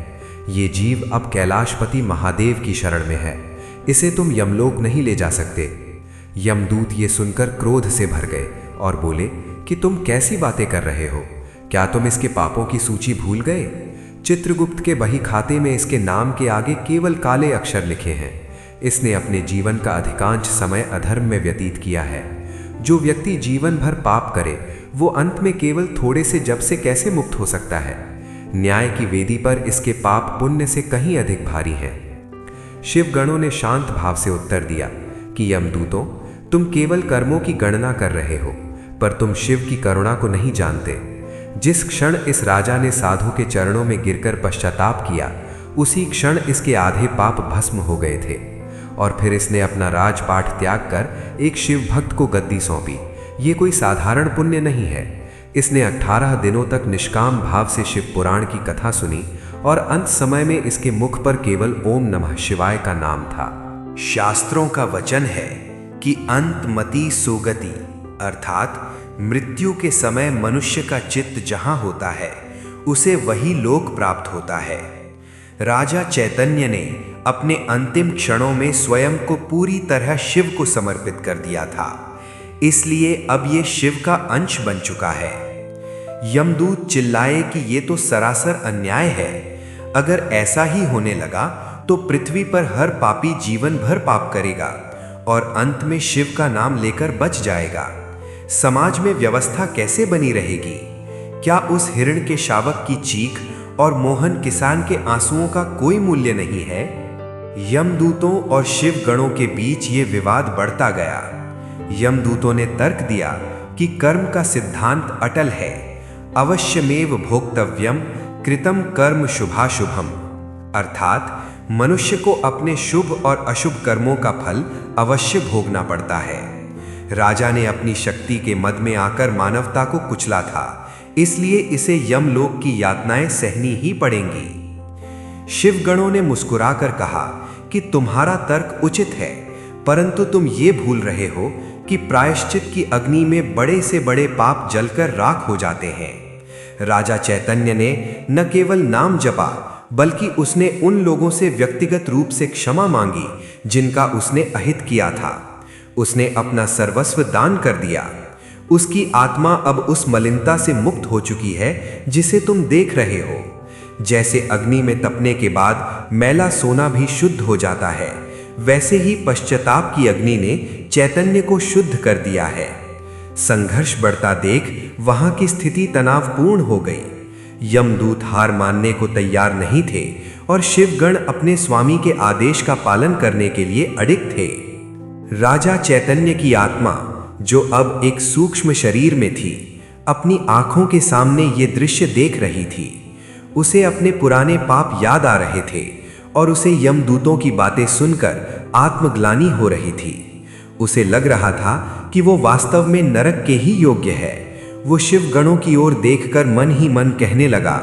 ये जीव अब कैलाशपति महादेव की शरण में है, इसे तुम यमलोक नहीं ले जा सकते। यमदूत ये सुनकर क्रोध से भर गए और बोले कि तुम कैसी बातें कर रहे हो? क्या तुम इसके पापों की सूची भूल गए? चित्रगुप्त के बही खाते में इसके नाम के आगे केवल काले अक्षर लिखे हैं। इसने अपने जीवन का अधिकांश समय अधर्म में व्यतीत किया है। जो व्यक्ति जीवन भर पाप करे वो अंत में केवल थोड़े से जप से कैसे मुक्त हो सकता है? न्याय की वेदी पर इसके पाप पुण्य से कहीं अधिक भारी हैं। शिवगणों ने शांत भाव से उत्तर दिया कि यमदूतों, तुम केवल कर्मों की गणना कर रहे हो, पर तुम शिव की करुणा को नहीं जानते। जिस क्षण इस राजा ने साधु के चरणों में गिरकर पश्चाताप किया, उसी क्षण इसके आधे पाप भस्म हो गए थे और फिर इसने अपना राजपाट त्याग कर एक शिव भक्त को गद्दी सौंपी। ये कोई साधारण पुण्य नहीं है। इसने 18 दिनों तक निष्काम भाव से शिव पुराण की कथा सुनी और अंत समय में इसके मुख पर केवल ओम नमः शिवाय का नाम था। शास्त्रों का वचन है कि अंतमति सोगति, अर्थात मृत्यु के समय मनुष्य का चित्त जहां होता है उसे वही लोक प्राप्त होता है। राजा चैतन्य ने अपने अंतिम क्षणों में स्वयं को पूरी तरह शिव को समर्पित कर दिया था, इसलिए अब ये शिव का अंश बन चुका है। यमदूत चिल्लाए कि ये तो सरासर अन्याय है। अगर ऐसा ही होने लगा तो पृथ्वी पर हर पापी जीवन भर पाप करेगा और अंत में शिव का नाम लेकर बच जाएगा। समाज में व्यवस्था कैसे बनी रहेगी? क्या उस हिरण के शावक की चीख और मोहन किसान के आंसुओं का कोई मूल्य नहीं है? यमदूतों और शिव गणों के बीच ये विवाद बढ़ता गया। यमदूतों ने तर्क दिया कि कर्म का सिद्धांत अटल है, अवश्यमेव भोक्तव्यम कृतम कर्म शुभाशुभम, अर्थात मनुष्य को अपने शुभ और अशुभ कर्मों का फल अवश्य भोगना पड़ता है। राजा ने अपनी शक्ति के मद में आकर मानवता को कुचला था, इसलिए इसे यमलोक की यातनाएं सहनी ही पड़ेंगी। शिवगणों ने मुस्कुराकर कहा कि तुम्हारा तर्क उचित है, परंतु तुम ये भूल रहे हो कि प्रायश्चित की अग्नि में बड़े से बड़े पाप जलकर राख हो जाते हैं। राजा चैतन्य ने न केवल नाम जपा, बल्कि उसने उन लोगों से व्यक्तिगत रूप से क्षमा मांगी जिनका उसने अहित किया था। उसने अपना सर्वस्व दान कर दिया। उसकी आत्मा अब उस मलिनता से मुक्त हो चुकी है जिसे तुम देख रहे हो। जैसे अग्नि में तपने के बाद मैला सोना भी शुद्ध हो जाता है, वैसे ही पश्चाताप की अग्नि ने चैतन्य को शुद्ध कर दिया है। संघर्ष बढ़ता देख वहां की स्थिति तनावपूर्ण हो गई। यमदूत हार मानने को तैयार नहीं थे और शिवगण अपने स्वामी के आदेश का पालन करने के लिए अडिग थे। राजा चैतन्य की आत्मा, जो अब एक सूक्ष्म शरीर में थी, अपनी आंखों के सामने ये दृश्य देख रही थी। उसे अपने पुराने पाप याद आ रहे थे और उसे यमदूतों की बातें सुनकर आत्मग्लानि हो रही थी। उसे लग रहा था कि वो वास्तव में नरक के ही योग्य है। वो शिवगणों की ओर देखकर मन ही मन कहने लगा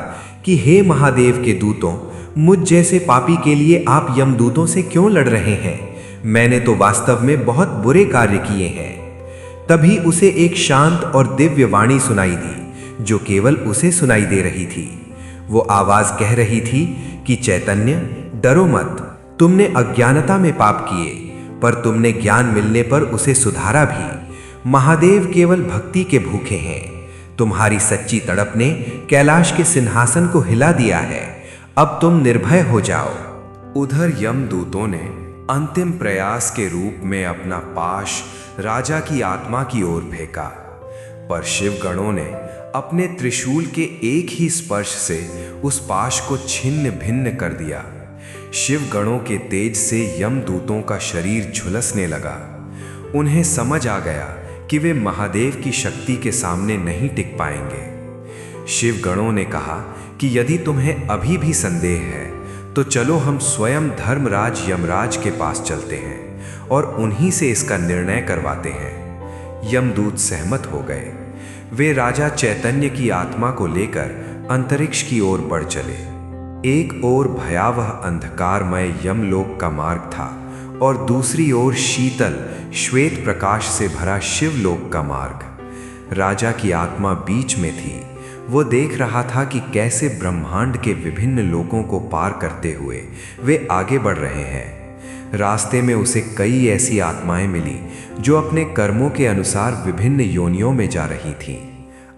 कि हे महादेव के दूतों, मुझ जैसे पापी के लिए आप यमदूतों से क्यों लड़ रहे हैं? मैंने तो वास्तव में बहुत बुरे कार्य किए हैं। तभी उसे एक शांत और दिव्य वाणी सुनाई दी, जो केवल उसे सुनाई दे रही थी। वो आवाज कह रही थी कि चैतन्य, डरो मत। तुमने अज्ञानता में पाप किए, पर तुमने ज्ञान मिलने पर उसे सुधारा भी। महादेव केवल भक्ति के भूखे हैं। तुम्हारी सच्ची तड़प ने कैलाश के सिंहासन को हिला दिया है। अब तुम निर्भय हो जाओ। उधर यमदूतों ने अंतिम प्रयास के रूप में अपना पाश राजा की आत्मा की ओर फेंका, पर शिवगणों ने अपने त्रिशूल के एक ही स्पर्श से उस पाश को छिन्न भिन्न कर दिया। शिवगणों के तेज से यमदूतों का शरीर झुलसने लगा। उन्हें समझ आ गया कि वे महादेव की शक्ति के सामने नहीं टिक पाएंगे। शिवगणों ने कहा कि यदि तुम्हें अभी भी संदेह है तो चलो हम स्वयं धर्मराज यमराज के पास चलते हैं और उन्हीं से इसका निर्णय करवाते हैं। यमदूत सहमत हो गए। वे राजा चैतन्य की आत्मा को लेकर अंतरिक्ष की ओर बढ़ चले। एक ओर भयावह अंधकारमय यमलोक का मार्ग था और दूसरी ओर शीतल श्वेत प्रकाश से भरा शिवलोक का मार्ग। राजा की आत्मा बीच में थी। वो देख रहा था कि कैसे ब्रह्मांड के विभिन्न लोकों को पार करते हुए वे आगे बढ़ रहे हैं। रास्ते में उसे कई ऐसी आत्माएं मिली जो अपने कर्मों के अनुसार विभिन्न योनियों में जा रही थीं।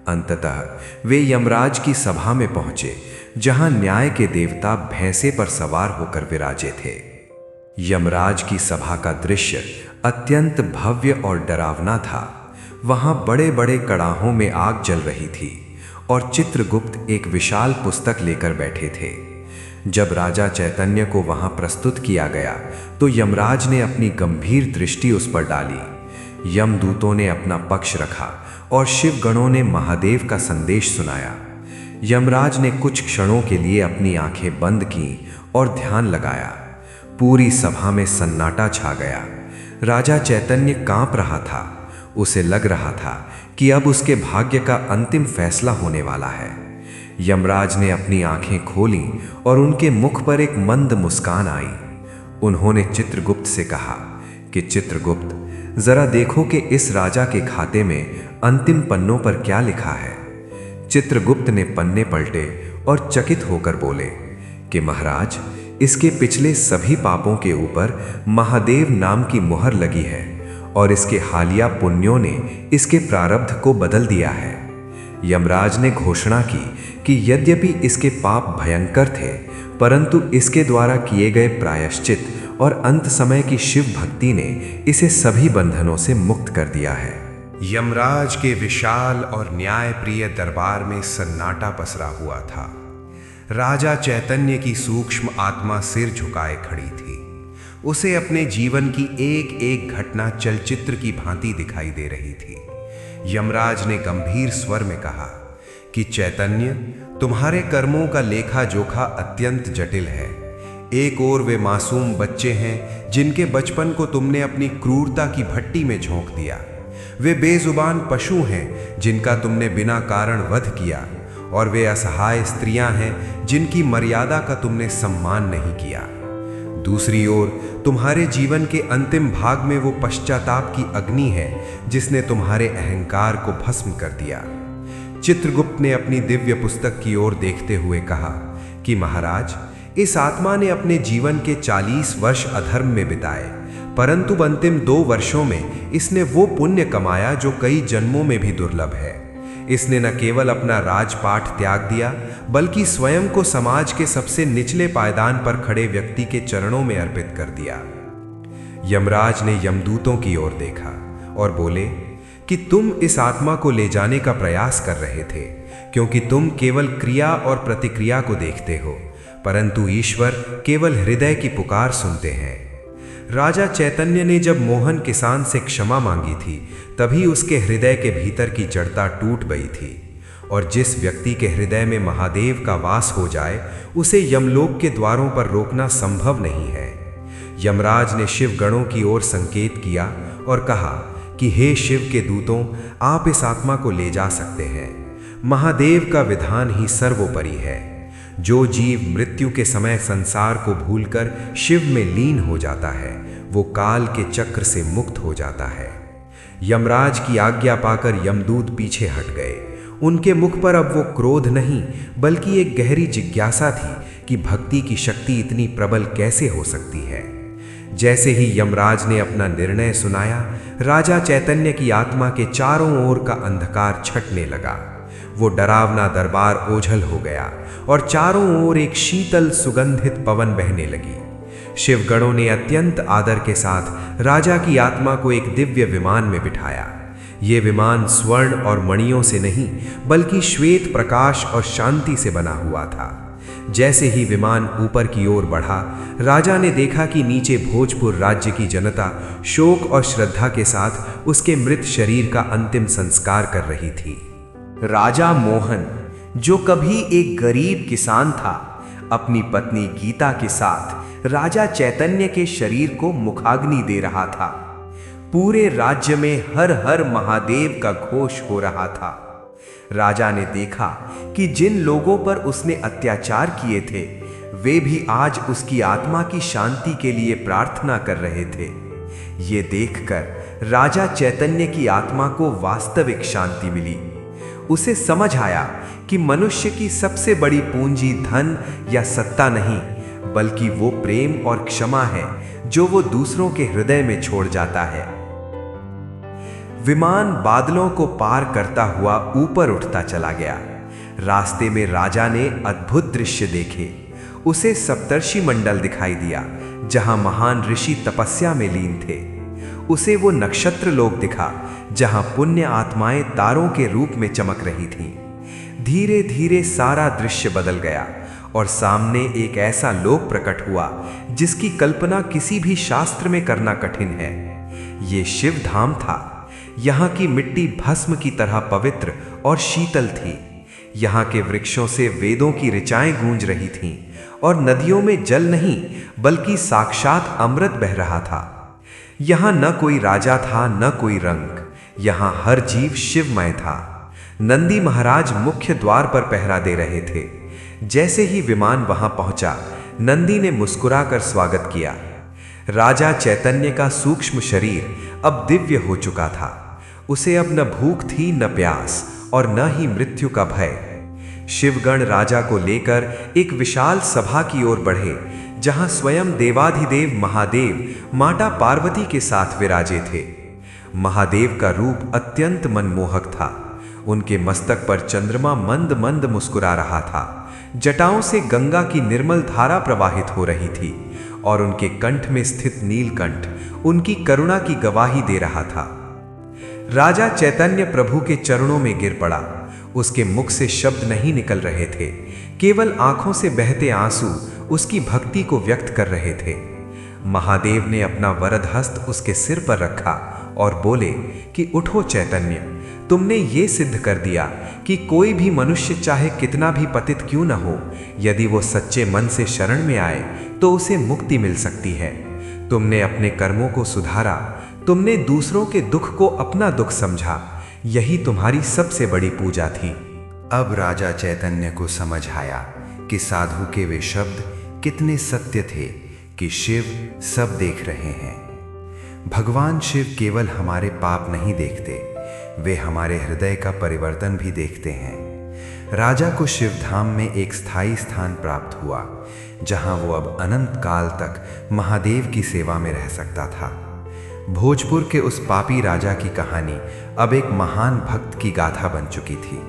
अंततः वे यमराज की सभा में पहुंचे, जहां न्याय के देवता भैंसे पर सवार होकर विराजे थे। यमराज की सभा का दृश्य अत्यंत भव्य और डरावना था। वहां बड़े बड़े कड़ाहों में आग जल रही थी और चित्रगुप्त एक विशाल पुस्तक लेकर बैठे थे। जब राजा चैतन्य को वहां प्रस्तुत किया गया तो यमराज ने अपनी गंभीर दृष्टि उस पर डाली। यमदूतों ने अपना पक्ष रखा और शिवगणों ने महादेव का संदेश सुनाया। यमराज ने कुछ क्षणों के लिए अपनी आंखें बंद की और ध्यान लगाया। पूरी सभा में सन्नाटा छा गया। राजा चैतन्य कांप रहा था। उसे लग रहा था कि अब उसके भाग्य का अंतिम फैसला होने वाला है। यमराज ने अपनी आंखें खोलीं और उनके मुख पर एक मंद मुस्कान आई। उन्होंने चित्रगुप्त से कहा कि चित्रगुप्त, जरा देखो कि इस राजा के खाते में अंतिम पन्नों पर क्या लिखा है। चित्रगुप्त ने पन्ने पलटे और चकित होकर बोले कि महाराज, इसके पिछले सभी पापों के ऊपर महादेव नाम की मुहर लगी है और इसके हालिया पुण्यों ने इसके प्रारब्ध को बदल दिया है। यमराज ने घोषणा की कि यद्यपि इसके पाप भयंकर थे, परंतु इसके द्वारा किए गए प्रायश्चित और अंत समय की शिव भक्ति ने इसे सभी बंधनों से मुक्त कर दिया है। यमराज के विशाल और न्यायप्रिय दरबार में सन्नाटा पसरा हुआ था। राजा चैतन्य की सूक्ष्म आत्मा सिर झुकाए खड़ी थी। उसे अपने जीवन की एक एक घटना चलचित्र की भांति दिखाई दे रही थी। यमराज ने गंभीर स्वर में कहा कि चैतन्य, तुम्हारे कर्मों का लेखा जोखा अत्यंत जटिल है। एक ओर वे मासूम बच्चे हैं जिनके बचपन को तुमने अपनी क्रूरता की भट्टी में झोंक दिया। वे बेजुबान पशु हैं जिनका तुमने बिना कारण वध किया, और वे असहाय स्त्रियां हैं जिनकी मर्यादा का तुमने सम्मान नहीं किया। दूसरी ओर तुम्हारे जीवन के अंतिम भाग में वो पश्चाताप की अग्नि है जिसने तुम्हारे अहंकार को भस्म कर दिया। चित्रगुप्त ने अपनी दिव्य पुस्तक की ओर देखते हुए कहा कि महाराज, इस आत्मा ने अपने जीवन के 40 वर्ष अधर्म में बिताए, परंतु अंतिम 2 वर्षों में इसने वो पुण्य कमाया जो कई जन्मों में भी दुर्लभ है। इसने न केवल अपना राजपाट त्याग दिया, बल्कि स्वयं को समाज के सबसे निचले पायदान पर खड़े व्यक्ति के चरणों में अर्पित कर दिया। यमराज ने यमदूतों की ओर देखा और बोले कि तुम इस आत्मा को ले जाने का प्रयास कर रहे थे, क्योंकि तुम केवल क्रिया और प्रतिक्रिया को देखते हो, परंतु ईश्वर केवल हृदय की पुकार सुनते हैं। राजा चैतन्य ने जब मोहन किसान से क्षमा मांगी थी, तभी उसके हृदय के भीतर की जड़ता टूट गई थी, और जिस व्यक्ति के हृदय में महादेव का वास हो जाए, उसे यमलोक के द्वारों पर रोकना संभव नहीं है। यमराज ने शिवगणों की ओर संकेत किया और कहा कि हे शिव के दूतों, आप इस आत्मा को ले जा सकते हैं। महादेव का विधान ही सर्वोपरि है। जो जीव मृत्यु के समय संसार को भूलकर शिव में लीन हो जाता है, वो काल के चक्र से मुक्त हो जाता है। यमराज की आज्ञा पाकर यमदूत पीछे हट गए। उनके मुख पर अब वो क्रोध नहीं, बल्कि एक गहरी जिज्ञासा थी कि भक्ति की शक्ति इतनी प्रबल कैसे हो सकती है। जैसे ही यमराज ने अपना निर्णय सुनाया, राजा चैतन्य की आत्मा के चारों ओर का अंधकार छटने लगा। वो डरावना दरबार ओझल हो गया और चारों ओर एक शीतल सुगंधित पवन बहने लगी। शिवगणों ने अत्यंत आदर के साथ राजा की आत्मा को एक दिव्य विमान में बिठाया। ये विमान स्वर्ण और मणियों से नहीं, बल्कि श्वेत प्रकाश और शांति से बना हुआ था। जैसे ही विमान ऊपर की ओर बढ़ा, राजा ने देखा कि नीचे भोजपुर राज्य की जनता शोक और श्रद्धा के साथ उसके मृत शरीर का अंतिम संस्कार कर रही थी। राजा मोहन, जो कभी एक गरीब किसान था, अपनी पत्नी गीता के साथ राजा चैतन्य के शरीर को मुखाग्नि दे रहा था। पूरे राज्य में हर हर महादेव का घोष हो रहा था। राजा ने देखा कि जिन लोगों पर उसने अत्याचार किए थे वे भी आज उसकी आत्मा की शांति के लिए प्रार्थना कर रहे थे। ये देखकर राजा चैतन्य की आत्मा को वास्तविक शांति मिली। उसे समझ आया कि मनुष्य की सबसे बड़ी पूंजी धन या सत्ता नहीं, बल्कि वो प्रेम और क्षमा है जो वो दूसरों के हृदय में छोड़ जाता है। विमान बादलों को पार करता हुआ ऊपर उठता चला गया। रास्ते में राजा ने अद्भुत दृश्य देखे। उसे सप्तर्षि मंडल दिखाई दिया जहां महान ऋषि तपस्या में लीन थे। उसे वो नक्षत्र लोक दिखा जहां पुण्य आत्माएं तारों के रूप में चमक रही थीं। धीरे धीरे सारा दृश्य बदल गया और सामने एक ऐसा लोक प्रकट हुआ जिसकी कल्पना किसी भी शास्त्र में करना कठिन है। ये शिव धाम था। यहाँ की मिट्टी भस्म की तरह पवित्र और शीतल थी। यहाँ के वृक्षों से वेदों की ऋचाएं गूंज रही थीं और नदियों में जल नहीं बल्कि साक्षात अमृत बह रहा था। यहाँ न कोई राजा था न कोई रंग, यहाँ हर जीव शिवमय था। नंदी महाराज मुख्य द्वार पर पहरा दे रहे थे। जैसे ही विमान वहां पहुंचा, नंदी ने मुस्कुराकर स्वागत किया। राजा चैतन्य का सूक्ष्म शरीर अब दिव्य हो चुका था। उसे अब न भूख थी न प्यास और न ही मृत्यु का भय। शिवगण राजा को लेकर एक विशाल सभा की ओर बढ़े जहां स्वयं देवाधिदेव महादेव माता पार्वती के साथ विराजे थे। महादेव का रूप अत्यंत मनमोहक था। उनके मस्तक पर चंद्रमा मंद मंद मुस्कुरा रहा था। जटाओं से गंगा की निर्मल धारा प्रवाहित हो रही थी और उनके कंठ में स्थित नीलकंठ उनकी करुणा की गवाही दे रहा था। राजा चैतन्य प्रभु के चरणों में गिर पड़ा। उसके मुख से शब्द नहीं निकल रहे थे, केवल आंखों से बहते आंसू उसकी भक्ति को व्यक्त कर रहे थे। महादेव ने अपना वरद हस्त उसके सिर पर रखा और बोले कि उठो चैतन्य, तुमने ये सिद्ध कर दिया कि कोई भी मनुष्य चाहे कितना भी पतित क्यों न हो, यदि वो सच्चे मन से शरण में आए तो उसे मुक्ति मिल सकती है। तुमने अपने कर्मों को सुधारा, तुमने दूसरों के दुख को अपना दुख समझा। यही तुम्हारी सबसे बड़ी पूजा थी। अब राजा चैतन्य को समझ आया कि साधु के वे शब्द कितने सत्य थे कि शिव सब देख रहे हैं। भगवान शिव केवल हमारे पाप नहीं देखते, वे हमारे हृदय का परिवर्तन भी देखते हैं। राजा को शिवधाम में एक स्थायी स्थान प्राप्त हुआ जहां वो अब अनंत काल तक महादेव की सेवा में रह सकता था। भोजपुर के उस पापी राजा की कहानी अब एक महान भक्त की गाथा बन चुकी थी।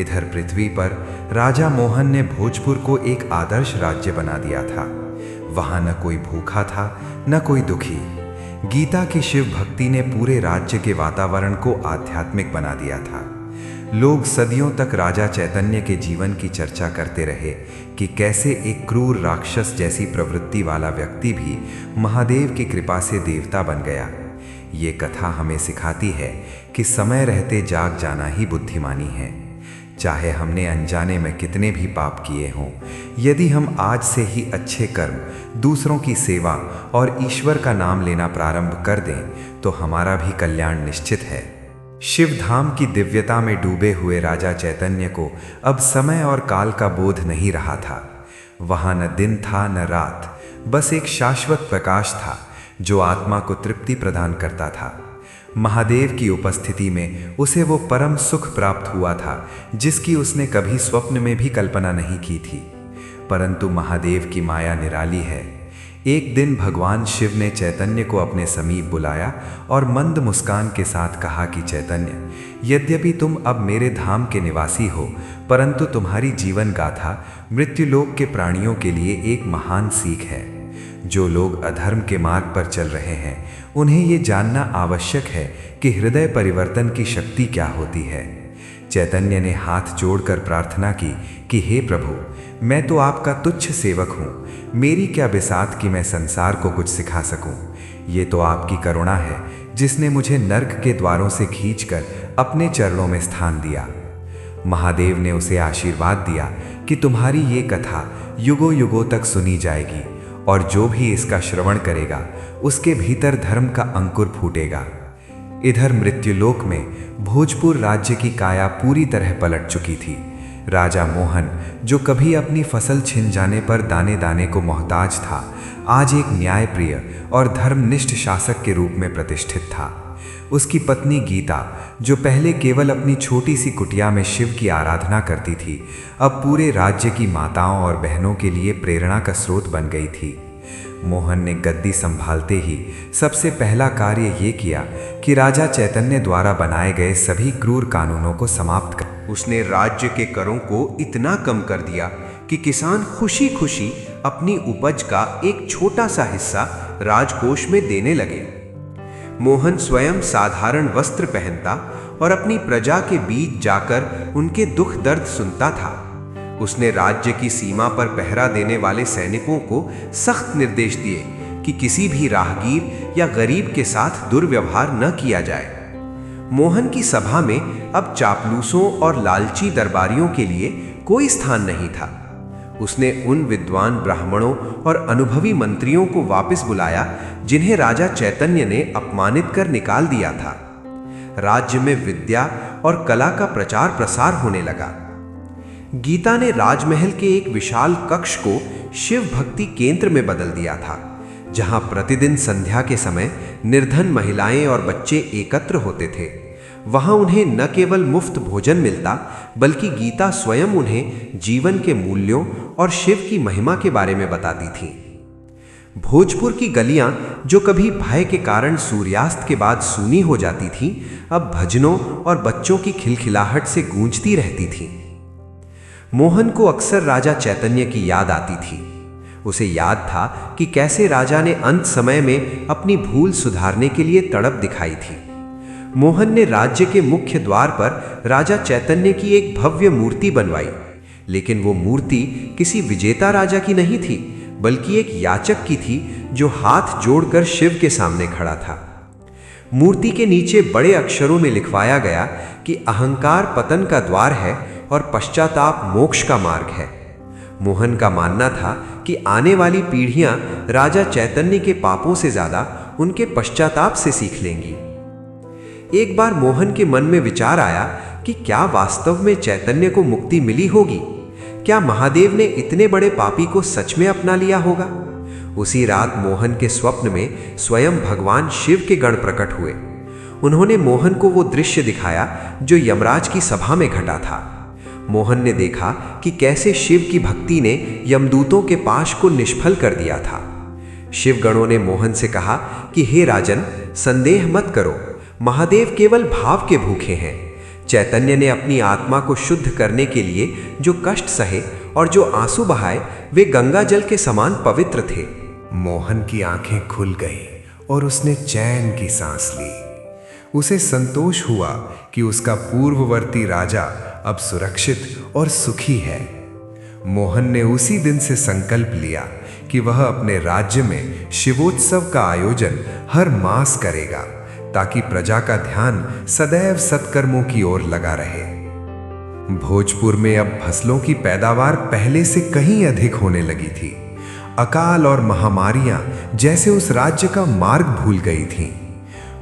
इधर पृथ्वी पर राजा मोहन ने भोजपुर को एक आदर्श राज्य बना दिया था। वहां न कोई भूखा था न कोई दुखी। गीता की शिव भक्ति ने पूरे राज्य के वातावरण को आध्यात्मिक बना दिया था। लोग सदियों तक राजा चैतन्य के जीवन की चर्चा करते रहे कि कैसे एक क्रूर राक्षस जैसी प्रवृत्ति वाला व्यक्ति भी महादेव की कृपा से देवता बन गया। ये कथा हमें सिखाती है कि समय रहते जाग जाना ही बुद्धिमानी है। चाहे हमने अनजाने में कितने भी पाप किए हों, यदि हम आज से ही अच्छे कर्म, दूसरों की सेवा और ईश्वर का नाम लेना प्रारंभ कर दें तो हमारा भी कल्याण निश्चित है। शिवधाम की दिव्यता में डूबे हुए राजा चैतन्य को अब समय और काल का बोध नहीं रहा था। वहां न दिन था न रात, बस एक शाश्वत प्रकाश था जो आत्मा को तृप्ति प्रदान करता था। महादेव की उपस्थिति में उसे वो परम सुख प्राप्त हुआ था जिसकी उसने कभी स्वप्न में भी कल्पना नहीं की थी। परंतु महादेव की माया निराली है। एक दिन भगवान शिव ने चैतन्य को अपने समीप बुलाया और मंद मुस्कान के साथ कहा कि चैतन्य, यद्यपि तुम अब मेरे धाम के निवासी हो, परंतु तुम्हारी जीवन गाथा मृत्युलोक के प्राणियों के लिए एक महान सीख है। जो लोग अधर्म के मार्ग पर चल रहे हैं उन्हें ये जानना आवश्यक है कि हृदय परिवर्तन की शक्ति क्या होती है। चैतन्य ने हाथ जोड़कर प्रार्थना की कि हे प्रभु, मैं तो आपका तुच्छ सेवक हूँ, मेरी क्या बिसात कि मैं संसार को कुछ सिखा सकूं। ये तो आपकी करुणा है जिसने मुझे नर्क के द्वारों से खींचकर अपने चरणों में स्थान दिया। महादेव ने उसे आशीर्वाद दिया कि तुम्हारी ये कथा युगों युगों तक सुनी जाएगी और जो भी इसका श्रवण करेगा उसके भीतर धर्म का अंकुर फूटेगा। इधर मृत्युलोक में भोजपुर राज्य की काया पूरी तरह पलट चुकी थी। राजा मोहन, जो कभी अपनी फसल छिन जाने पर दाने दाने को मोहताज था, आज एक न्यायप्रिय और धर्मनिष्ठ शासक के रूप में प्रतिष्ठित था। उसकी पत्नी गीता, जो पहले केवल अपनी छोटी सी कुटिया में शिव की आराधना करती थी, अब पूरे राज्य की माताओं और बहनों के लिए प्रेरणा का स्रोत बन गई थी। मोहन ने गद्दी संभालते ही सबसे पहला कार्य ये किया कि राजा चैतन्य द्वारा बनाए गए सभी क्रूर कानूनों को समाप्त कर उसने राज्य के करों को इतना कम कर दिया कि किसान खुशी खुशी अपनी उपज का एक छोटा सा हिस्सा राजकोष में देने लगे। मोहन स्वयं साधारण वस्त्र पहनता और अपनी प्रजा के बीच जाकर उनके दुख दर्द सुनता था। उसने राज्य की सीमा पर पहरा देने वाले सैनिकों को सख्त निर्देश दिए कि किसी भी राहगीर या गरीब के साथ दुर्व्यवहार न किया जाए। मोहन की सभा में अब चापलूसों और लालची दरबारियों के लिए कोई स्थान नहीं था। उसने उन विद्वान ब्राह्मणों और अनुभवी मंत्रियों को वापस बुलाया जिन्हें राजा चैतन्य ने अपमानित कर निकाल दिया था। राज्य में विद्या और कला का प्रचार प्रसार होने लगा। गीता ने राजमहल के एक विशाल कक्ष को शिव भक्ति केंद्र में बदल दिया था, जहां प्रतिदिन संध्या के समय निर्धन महिलाएं और बच्चे एकत्र होते थे। वहां उन्हें न केवल मुफ्त भोजन मिलता, बल्कि गीता स्वयं उन्हें जीवन के मूल्यों और शिव की महिमा के बारे में बताती थी। भोजपुर की गलियां, जो कभी भय के कारण सूर्यास्त के बाद सूनी हो जाती थीं, अब भजनों और बच्चों की खिलखिलाहट से गूंजती रहती थीं। मोहन को अक्सर राजा चैतन्य की याद आती थी। उसे याद था कि कैसे राजा ने अंत समय में अपनी भूल सुधारने के लिए तड़प दिखाई थी। मोहन ने राज्य के मुख्य द्वार पर राजा चैतन्य की एक भव्य मूर्ति बनवाई, लेकिन वो मूर्ति किसी विजेता राजा की नहीं थी, बल्कि एक याचक की थी जो हाथ जोड़कर शिव के सामने खड़ा था। मूर्ति के नीचे बड़े अक्षरों में लिखवाया गया कि अहंकार पतन का द्वार है और पश्चाताप मोक्ष का मार्ग है। मोहन का मानना था कि आने वाली पीढ़ियां राजा चैतन्य के पापों से ज्यादा उनके पश्चाताप से सीख लेंगी। एक बार मोहन के मन में विचार आया कि क्या वास्तव में चैतन्य को मुक्ति मिली होगी? क्या महादेव ने इतने बड़े पापी को सच में अपना लिया होगा? उसी रात मोहन के स्वप्न में स्वयं भगवान शिव के गण प्रकट हुए। उन्होंने मोहन को वो दृश्य दिखाया जो यमराज की सभा में घटा था। मोहन ने देखा कि कैसे शिव की भक्ति ने यमदूतों के पाश को निष्फल कर दिया था। शिवगणों ने मोहन से कहा कि हे राजन, संदेह मत करो, महादेव केवल भाव के भूखे हैं। चैतन्य ने अपनी आत्मा को शुद्ध करने के लिए जो कष्ट सहे और जो आंसू बहाए, वे गंगा जल के समान पवित्र थे। मोहन की आंखें खुल गईं और उसने चैन की सांस ली। उसे संतोष हुआ कि उसका पूर्ववर्ती राजा अब सुरक्षित और सुखी है। मोहन ने उसी दिन से संकल्प लिया कि वह अपने राज्य में शिवोत्सव का आयोजन हर मास करेगा, ताकि प्रजा का ध्यान सदैव सत्कर्मों की ओर लगा रहे। भोजपुर में अब फसलों की पैदावार पहले से कहीं अधिक होने लगी थी। अकाल और महामारियां जैसे उस राज्य का मार्ग भूल गई थीं।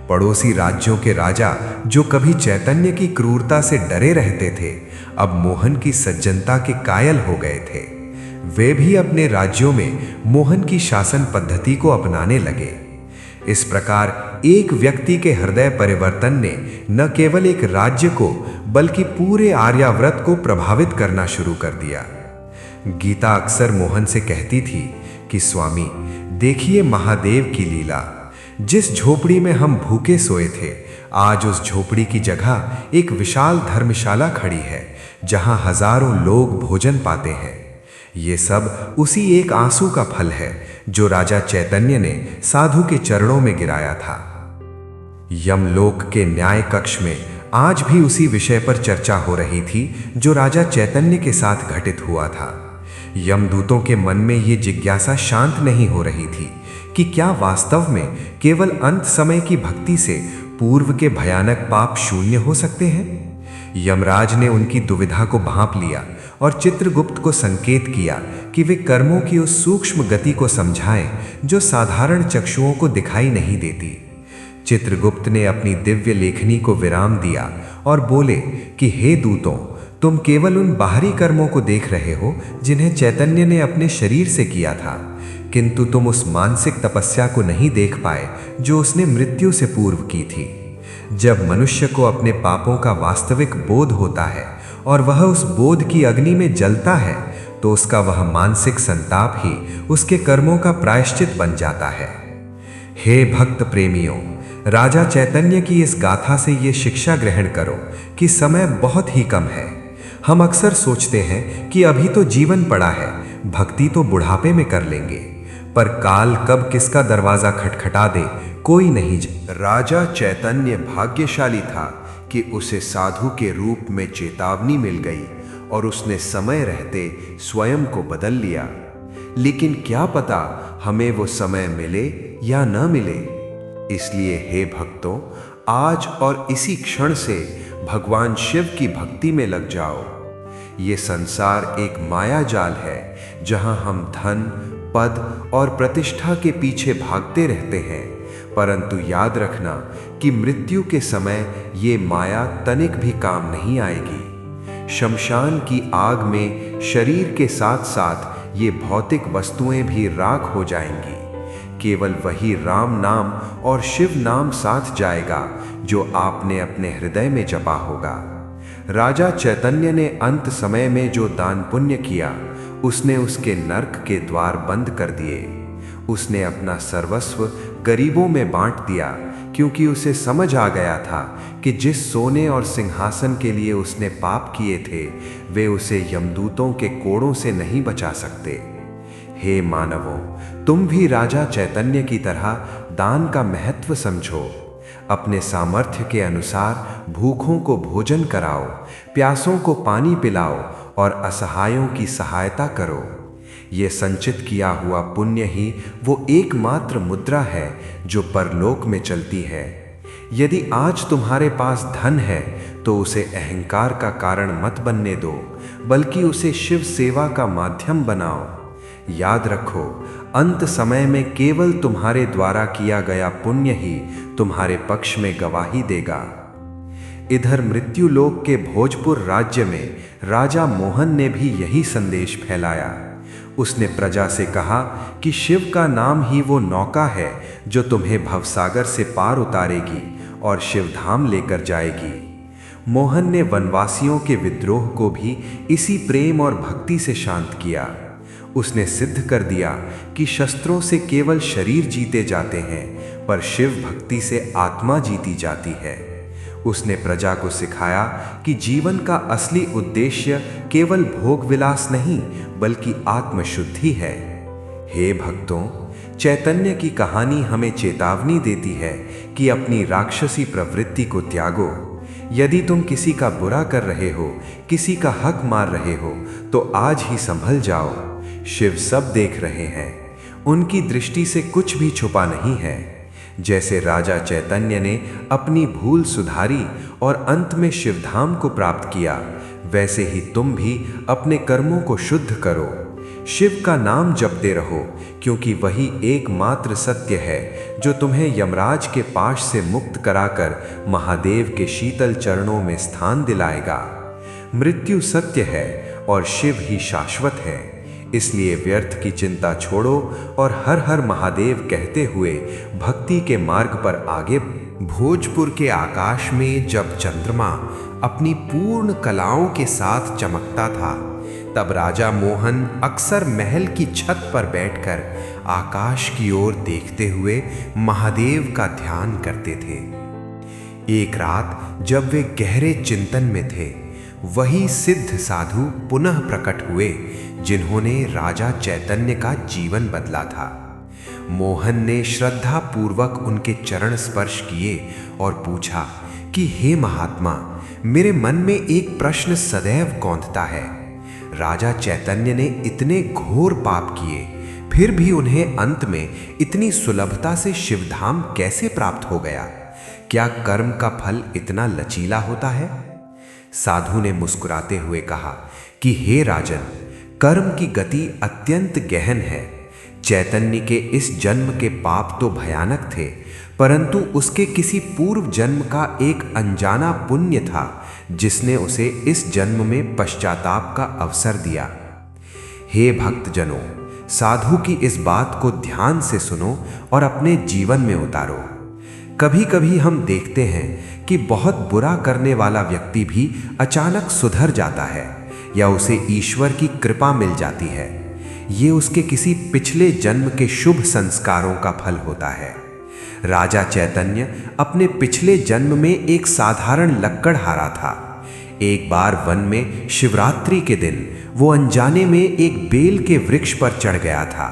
पड़ोसी राज्यों के राजा, जो कभी चैतन्य की क्रूरता से डरे रहते थे, अब मोहन की सज्जनता के कायल हो गए थे। वे भी अपने राज्यों में मोहन की शासन पद्धति को अपनाने लगे। इस प्रकार एक व्यक्ति के हृदय परिवर्तन ने न केवल एक राज्य को, बल्कि पूरे आर्यावर्त को प्रभावित करना शुरू कर दिया। गीता अक्सर मोहन से कहती थी कि स्वामी, देखिए महादेव की लीला। जिस झोपड़ी में हम भूखे सोए थे, आज उस झोपड़ी की जगह एक विशाल धर्मशाला खड़ी है, जहां हजारों लोग भोजन पाते हैं। ये सब उसी एक आंसू का फल है जो राजा चैतन्य ने साधु के चरणों में गिराया था। यमलोक के न्याय कक्ष में आज भी उसी विषय पर चर्चा हो रही थी जो राजा चैतन्य के साथ घटित हुआ था। यमदूतों के मन में ये जिज्ञासा शांत नहीं हो रही थी कि क्या वास्तव में केवल अंत समय की भक्ति से पूर्व के भयानक पाप शून्य हो सकते हैं। यमराज ने उनकी दुविधा को भांप लिया और चित्रगुप्त को संकेत किया कि वे कर्मों की उस सूक्ष्म गति को समझाएं जो साधारण चक्षुओं को दिखाई नहीं देती। चित्रगुप्त ने अपनी दिव्य लेखनी को विराम दिया और बोले कि हे दूतों, तुम केवल उन बाहरी कर्मों को देख रहे हो जिन्हें चैतन्य ने अपने शरीर से किया था, किंतु तुम उस मानसिक तपस्या को नहीं देख पाए जो उसने मृत्यु से पूर्व की थी। जब मनुष्य को अपने पापों का वास्तविक बोध होता है और वह उस बोध की अग्नि में जलता है, तो उसका वह मानसिक संताप ही उसके कर्मों का प्रायश्चित बन जाता है। हे भक्त प्रेमियों, राजा चैतन्य की इस गाथा से ये शिक्षा ग्रहण करो कि समय बहुत ही कम है। हम अक्सर सोचते हैं कि अभी तो जीवन पड़ा है, भक्ति तो बुढ़ापे में कर लेंगे, पर काल कब किसका दरवाजा खटखटा दे कोई नहीं राजा चैतन्य भाग्यशाली था कि उसे साधु के रूप में चेतावनी मिल गई और उसने समय रहते स्वयं को बदल लिया। लेकिन क्या पता हमें वो समय मिले या न मिले। इसलिए हे भक्तों, आज और इसी क्षण से भगवान शिव की भक्ति में लग जाओ। ये संसार एक माया जाल है जहां हम धन, पद और प्रतिष्ठा के पीछे भागते रहते हैं, परंतु याद रखना कि मृत्यु के समय ये माया तनिक भी काम नहीं आएगी। शमशान की आग में शरीर के साथ साथ ये भौतिक वस्तुएं भी राख हो जाएंगी। केवल वही राम नाम और शिव नाम साथ जाएगा जो आपने अपने हृदय में जपा होगा। राजा चैतन्य ने अंत समय में जो दान पुण्य किया, उसने उसके नर्क के द्वार बंद कर दिए। उसने अपना सर्वस्व गरीबों में बांट दिया, क्योंकि उसे समझ आ गया था कि जिस सोने और सिंहासन के लिए उसने पाप किए थे, वे उसे यमदूतों के कोड़ों से नहीं बचा सकते। हे मानवों, तुम भी राजा चैतन्य की तरह दान का महत्व समझो। अपने सामर्थ्य के अनुसार भूखों को भोजन कराओ, प्यासों को पानी पिलाओ और असहायों की सहायता करो। ये संचित किया हुआ पुण्य ही वो एकमात्र मुद्रा है जो परलोक में चलती है। यदि आज तुम्हारे पास धन है तो उसे अहंकार का कारण मत बनने दो, बल्कि उसे शिव सेवा का माध्यम बनाओ। याद रखो, अंत समय में केवल तुम्हारे द्वारा किया गया पुण्य ही तुम्हारे पक्ष में गवाही देगा। इधर मृत्युलोक के भोजपुर राज्य में राजा मोहन ने भी यही संदेश फैलाया। उसने प्रजा से कहा कि शिव का नाम ही वो नौका है जो तुम्हें भवसागर से पार उतारेगी और शिवधाम लेकर जाएगी। मोहन ने वनवासियों के विद्रोह को भी इसी प्रेम और भक्ति से शांत किया। उसने सिद्ध कर दिया कि शस्त्रों से केवल शरीर जीते जाते हैं, पर शिव भक्ति से आत्मा जीती जाती है। उसने प्रजा को सिखाया कि जीवन का असली उद्देश्य केवल भोग विलास नहीं, बल्कि आत्मशुद्धि है। हे भक्तों, चैतन्य की कहानी हमें चेतावनी देती है कि अपनी राक्षसी प्रवृत्ति को त्यागो। यदि तुम किसी का बुरा कर रहे हो, किसी का हक मार रहे हो, तो आज ही संभल जाओ। शिव सब देख रहे हैं, उनकी दृष्टि से कुछ भी छुपा नहीं है। जैसे राजा चैतन्य ने अपनी भूल सुधारी और अंत में शिवधाम को प्राप्त किया, वैसे ही तुम भी अपने कर्मों को शुद्ध करो। शिव का नाम जपते रहो, क्योंकि वही एकमात्र सत्य है जो तुम्हें यमराज के पाश से मुक्त कराकर महादेव के शीतल चरणों में स्थान दिलाएगा। मृत्यु सत्य है और शिव ही शाश्वत है। इसलिए व्यर्थ की चिंता छोड़ो और हर हर महादेव कहते हुए भक्ति के मार्ग पर आगे। भोजपुर के आकाश में जब चंद्रमा अपनी पूर्ण कलाओं के साथ चमकता था, तब राजा मोहन अक्सर महल की छत पर बैठकर आकाश की ओर देखते हुए महादेव का ध्यान करते थे। एक रात जब वे गहरे चिंतन में थे, वही सिद्ध साधु पुनः प्रकट हुए जिन्होंने राजा चैतन्य का जीवन बदला था। मोहन ने श्रद्धा पूर्वक उनके चरण स्पर्श किए और पूछा कि हे महात्मा, मेरे मन में एक प्रश्न सदैव कौंधता है। राजा चैतन्य ने इतने घोर पाप किए, फिर भी उन्हें अंत में इतनी सुलभता से शिवधाम कैसे प्राप्त हो गया? क्या कर्म का फल इतना लचीला होता है? साधु ने मुस्कुराते हुए कहा कि हे राजन, कर्म की गति अत्यंत गहन है। चैतन्य के इस जन्म के पाप तो भयानक थे, परंतु उसके किसी पूर्व जन्म का एक अनजाना पुण्य था जिसने उसे इस जन्म में पश्चाताप का अवसर दिया। हे भक्तजनों, साधु की इस बात को ध्यान से सुनो और अपने जीवन में उतारो। कभी कभी हम देखते हैं कि बहुत बुरा करने वाला व्यक्ति भी अचानक सुधर जाता है या उसे ईश्वर की कृपा मिल जाती है। ये उसके किसी पिछले जन्म के शुभ संस्कारों का फल होता है। राजा चैतन्य अपने पिछले जन्म में एक साधारण लक्कड़हारा था। एक बार वन में शिवरात्रि के दिन वो अनजाने में एक बेल के वृक्ष पर चढ़ गया था।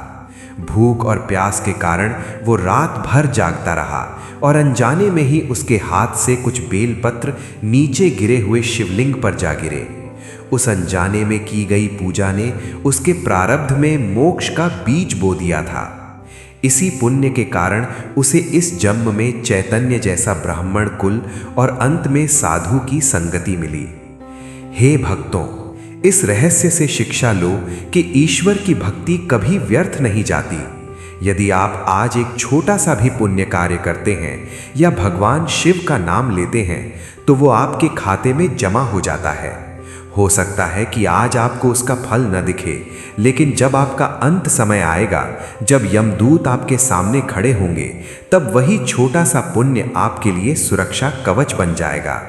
भूख और प्यास के कारण वो रात भर जागता रहा और अनजाने में ही उसके हाथ से कुछ बेलपत्र नीचे गिरे हुए शिवलिंग पर जा गिरे। उस अनजाने में की गई पूजा ने उसके प्रारब्ध में मोक्ष का बीज बो दिया था। इसी पुण्य के कारण उसे इस जन्म में चैतन्य जैसा ब्राह्मण कुल और अंत में साधु की संगति मिली। हे भक्तों, इस रहस्य से शिक्षा लो कि ईश्वर की भक्ति कभी व्यर्थ नहीं जाती। यदि आप आज एक छोटा सा भी पुण्य कार्य करते हैं या भगवान शिव का नाम लेते हैं तो वो आपके खाते में जमा हो जाता है। हो सकता है कि आज आपको उसका फल न दिखे, लेकिन जब आपका अंत समय आएगा, जब यमदूत आपके सामने खड़े होंगे, तब वही छोटा सा पुण्य आपके लिए सुरक्षा कवच बन जाएगा।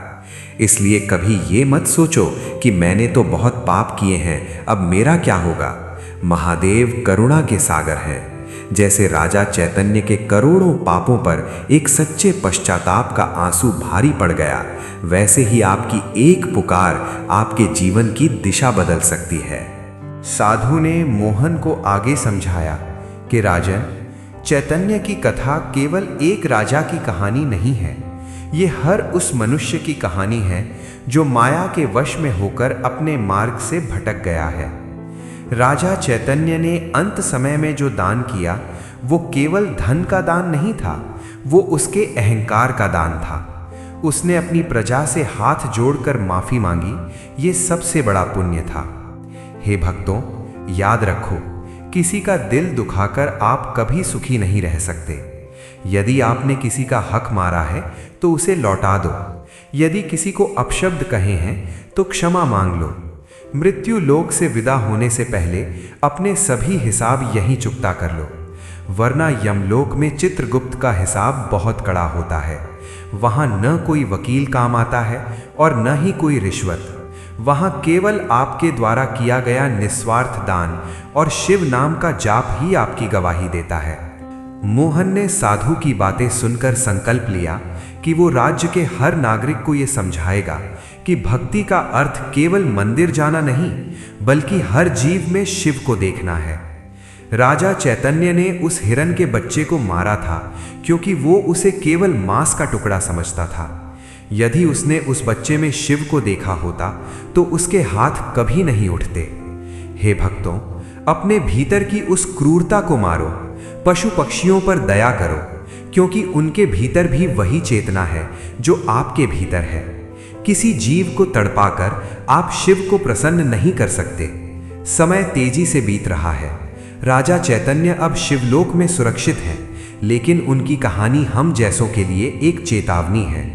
इसलिए कभी ये मत सोचो कि मैंने तो बहुत पाप किए हैं, अब मेरा क्या होगा। महादेव करुणा के सागर हैं। जैसे राजा चैतन्य के करोड़ों पापों पर एक सच्चे पश्चाताप का आंसू भारी पड़ गया, वैसे ही आपकी एक पुकार आपके जीवन की दिशा बदल सकती है। साधु ने मोहन को आगे समझाया कि राजन, चैतन्य की कथा केवल एक राजा की कहानी नहीं है, ये हर उस मनुष्य की कहानी है जो माया के वश में होकर अपने मार्ग से भटक गया है। राजा चैतन्य ने अंत समय में जो दान किया वो केवल धन का दान नहीं था, वो उसके अहंकार का दान था। उसने अपनी प्रजा से हाथ जोड़कर माफी मांगी, ये सबसे बड़ा पुण्य था। हे भक्तों, याद रखो, किसी का दिल दुखाकर आप कभी सुखी नहीं रह सकते। यदि आपने किसी का हक मारा है तो उसे लौटा दो। यदि किसी को अपशब्द कहे हैं तो क्षमा मांग लो। मृत्यु लोक से विदा होने से पहले अपने सभी हिसाब यहीं चुकता कर लो, वरना यमलोक में चित्रगुप्त का हिसाब बहुत कड़ा होता है। वहां न कोई वकील काम आता है और न ही कोई रिश्वत। वहां केवल आपके द्वारा किया गया निस्वार्थ दान और शिव नाम का जाप ही आपकी गवाही देता है। मोहन ने साधु की बातें सुनकर संकल्प लिया कि वो राज्य के हर नागरिक को ये समझाएगा कि भक्ति का अर्थ केवल मंदिर जाना नहीं, बल्कि हर जीव में शिव को देखना है। राजा चैतन्य ने उस हिरन के बच्चे को मारा था क्योंकि वो उसे केवल मांस का टुकड़ा समझता था। यदि उसने उस बच्चे में शिव को देखा होता तो उसके हाथ कभी नहीं उठते। हे भक्तों, अपने भीतर की उस क्रूरता को मारो, पशु पक्षियों पर दया करो, क्योंकि उनके भीतर भी वही चेतना है जो आपके भीतर है। किसी जीव को तड़पाकर आप शिव को प्रसन्न नहीं कर सकते। समय तेजी से बीत रहा है। राजा चैतन्य अब शिवलोक में सुरक्षित हैं, लेकिन उनकी कहानी हम जैसों के लिए एक चेतावनी है।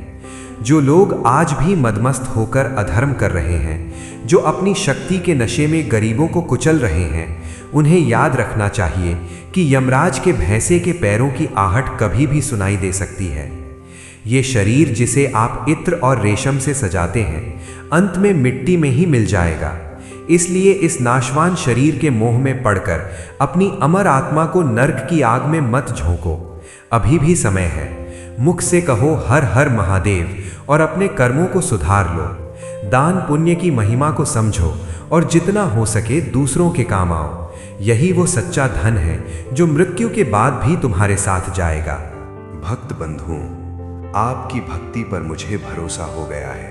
जो लोग आज भी मदमस्त होकर अधर्म कर रहे हैं, जो अपनी शक्ति के नशे में गरीबों को कुचल रहे हैं, उन्हें याद रखना चाहिए कि यमराज के भैंसे के पैरों की आहट कभी भी सुनाई दे सकती है। ये शरीर जिसे आप इत्र और रेशम से सजाते हैं, अंत में मिट्टी में ही मिल जाएगा। इसलिए इस नाशवान शरीर के मोह में पड़कर अपनी अमर आत्मा को नर्क की आग में मत झोंको। अभी भी समय है। मुख से कहो हर हर महादेव और अपने कर्मों को सुधार लो। दान पुण्य की महिमा को समझो और जितना हो सके दूसरों के काम आओ। यही वो सच्चा धन है जो मृत्यु के बाद भी तुम्हारे साथ जाएगा। भक्त बंधुओं, आपकी भक्ति पर मुझे भरोसा हो गया है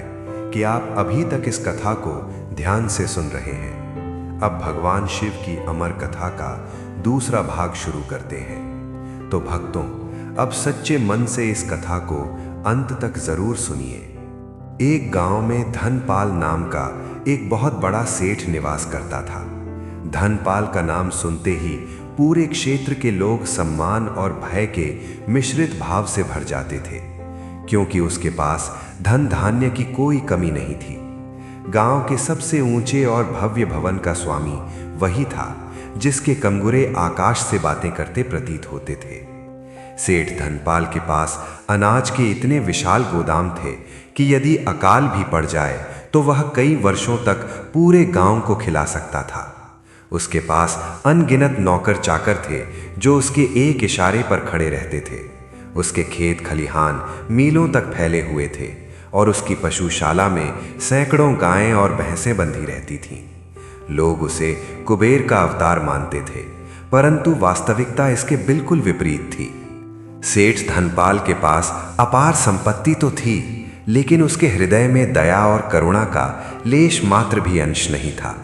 कि आप अभी तक इस कथा को ध्यान से सुन रहे हैं। अब भगवान शिव की अमर कथा का दूसरा भाग शुरू करते हैं। तो भक्तों, अब सच्चे मन से इस कथा को अंत तक जरूर सुनिए। एक गांव में धनपाल नाम का एक बहुत बड़ा सेठ निवास करता था। धनपाल का नाम सुनते ही पूरे क्षेत्र के लोग सम्मान और भय के मिश्रित भाव से भर जाते थे, क्योंकि उसके पास धन धान्य की कोई कमी नहीं थी। गांव के सबसे ऊंचे और भव्य भवन का स्वामी वही था जिसके कंगुरे आकाश से बातें करते प्रतीत होते थे। सेठ धनपाल के पास अनाज के इतने विशाल गोदाम थे कि यदि अकाल भी पड़ जाए तो वह कई वर्षों तक पूरे गांव को खिला सकता था। उसके पास अनगिनत नौकर चाकर थे जो उसके एक इशारे पर खड़े रहते थे। उसके खेत खलिहान मीलों तक फैले हुए थे और उसकी पशुशाला में सैकड़ों गायें और भैंसें बंधी रहती थीं। लोग उसे कुबेर का अवतार मानते थे, परंतु वास्तविकता इसके बिल्कुल विपरीत थी। सेठ धनपाल के पास अपार संपत्ति तो थी, लेकिन उसके हृदय में दया और करुणा का लेश मात्र भी अंश नहीं था।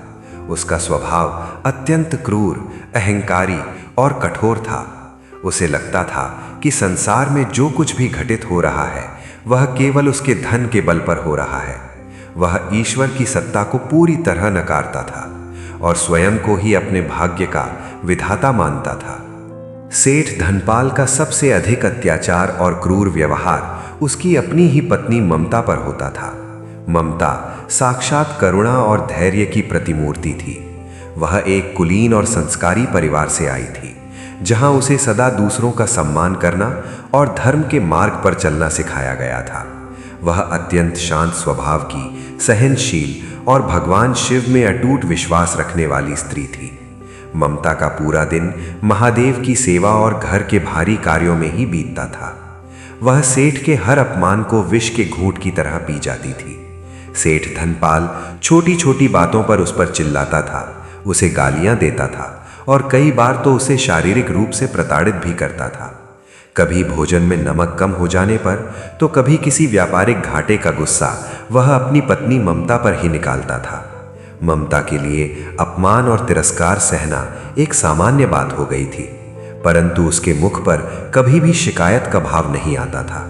उसका स्वभाव अत्यंत क्रूर, अहंकारी और कठोर था। उसे लगता था कि संसार में जो कुछ भी घटित हो रहा है वह केवल उसके धन के बल पर हो रहा है। वह ईश्वर की सत्ता को पूरी तरह नकारता था और स्वयं को ही अपने भाग्य का विधाता मानता था। सेठ धनपाल का सबसे अधिक अत्याचार और क्रूर व्यवहार उसकी अपनी ही पत्नी ममता पर होता था। ममता साक्षात करुणा और धैर्य की प्रतिमूर्ति थी। वह एक कुलीन और संस्कारी परिवार से आई थी, जहां उसे सदा दूसरों का सम्मान करना और धर्म के मार्ग पर चलना सिखाया गया था। वह अत्यंत शांत स्वभाव की, सहनशील और भगवान शिव में अटूट विश्वास रखने वाली स्त्री थी। ममता का पूरा दिन महादेव की सेवा और घर के भारी कार्यों में ही बीतता था। वह सेठ के हर अपमान को विष के घूंट की तरह पी जाती थी। सेठ धनपाल छोटी छोटी बातों पर उस पर चिल्लाता था, उसे गालियां देता था और कई बार तो उसे शारीरिक रूप से प्रताड़ित भी करता था। कभी भोजन में नमक कम हो जाने पर तो कभी किसी व्यापारिक घाटे का गुस्सा वह अपनी पत्नी ममता पर ही निकालता था। ममता के लिए अपमान और तिरस्कार सहना एक सामान्य बात हो गई थी, परंतु उसके मुख पर कभी भी शिकायत का भाव नहीं आता था।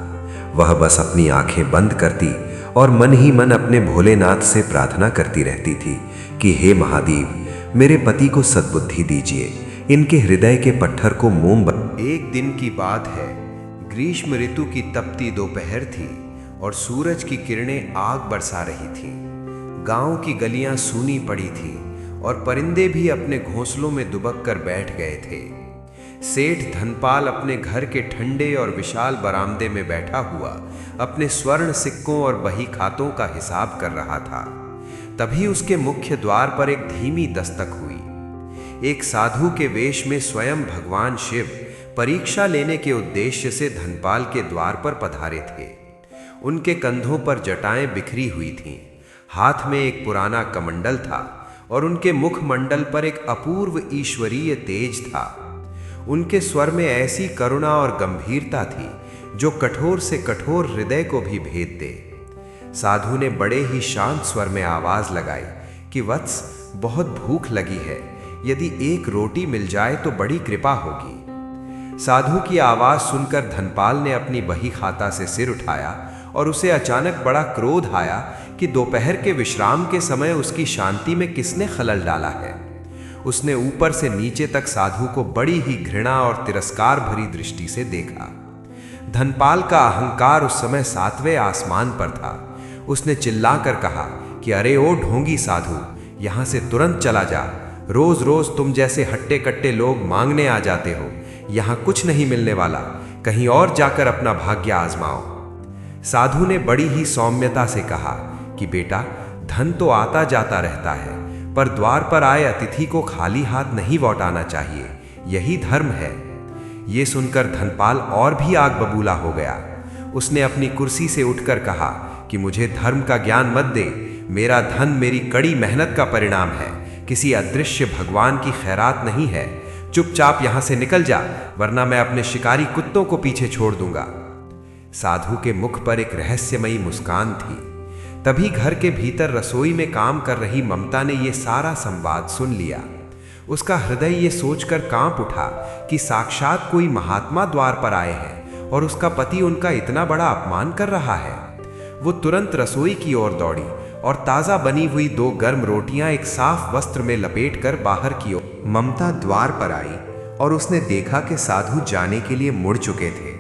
वह बस अपनी आंखें बंद करती और मन ही मन अपने भोलेनाथ से प्रार्थना करती रहती थी कि हे महादेव, मेरे पति को सद्बुद्धि दीजिए, इनके हृदय के पत्थर को मोम बना। एक दिन की बात है। ग्रीष्म ऋतु की तपती दोपहर थी और सूरज की किरणें आग बरसा रही थीं। गांव की गलियां सूनी पड़ी थीं और परिंदे भी अपने घोंसलों में दुबक कर बैठ गए थे। सेठ धनपाल अपने घर के ठंडे और विशाल बरामदे में बैठा हुआ अपने स्वर्ण सिक्कों और बही खातों का हिसाब कर रहा था। तभी उसके मुख्य द्वार पर एक धीमी दस्तक हुई। एक साधु के वेश में स्वयं भगवान शिव परीक्षा लेने के उद्देश्य से धनपाल के द्वार पर पधारे थे। उनके कंधों पर जटाएं बिखरी हुई थीं, हाथ में एक पुराना कमंडल था और उनके मुखमंडल पर एक अपूर्व ईश्वरीय तेज था। उनके स्वर में ऐसी करुणा और गंभीरता थी जो कठोर से कठोर हृदय को भी भेद दे। साधु ने बड़े ही शांत स्वर में आवाज लगाई कि वत्स, बहुत भूख लगी है, यदि एक रोटी मिल जाए तो बड़ी कृपा होगी। साधु की आवाज सुनकर धनपाल ने अपनी बही खाता से सिर उठाया और उसे अचानक बड़ा क्रोध आया कि दोपहर के विश्राम के समय उसकी शांति में किसने खलल डाला है। उसने ऊपर से नीचे तक साधु को बड़ी ही घृणा और तिरस्कार भरी दृष्टि से देखा। धनपाल का अहंकार उस समय 7वें आसमान पर था। उसने चिल्लाकर कहा कि अरे ओ ढोंगी साधु, यहां से तुरंत चला जा। रोज रोज तुम जैसे हट्टे कट्टे लोग मांगने आ जाते हो। यहां कुछ नहीं मिलने वाला, कहीं और जाकर अपना भाग्य आजमाओ। साधु ने बड़ी ही सौम्यता से कहा कि बेटा, धन तो आता जाता रहता है, पर द्वार पर आए अतिथि को खाली हाथ नहीं लौटाना चाहिए, यही धर्म है। ये सुनकर धनपाल और भी आग बबूला हो गया। उसने अपनी कुर्सी से उठकर कहा कि मुझे धर्म का ज्ञान मत दे। मेरा धन मेरी कड़ी मेहनत का परिणाम है, किसी अदृश्य भगवान की खैरात नहीं है। चुपचाप यहां से निकल जा, वरना मैं अपने शिकारी कुत्तों को पीछे छोड़ दूंगा। साधु के मुख पर एक रहस्यमयी मुस्कान थी। तभी घर के भीतर रसोई में काम कर रही ममता ने यह सारा संवाद सुन लिया। उसका हृदय ये सोचकर कांप उठा कि साक्षात कोई महात्मा द्वार पर आए हैं और उसका पति उनका इतना बड़ा अपमान कर रहा है। वो तुरंत रसोई की ओर दौड़ी और ताज़ा बनी हुई 2 गर्म रोटियां एक साफ वस्त्र में लपेटकर बाहर की ओर। ममता द्वार पर आई और उसने देखा कि साधु जाने के लिए मुड़ चुके थे।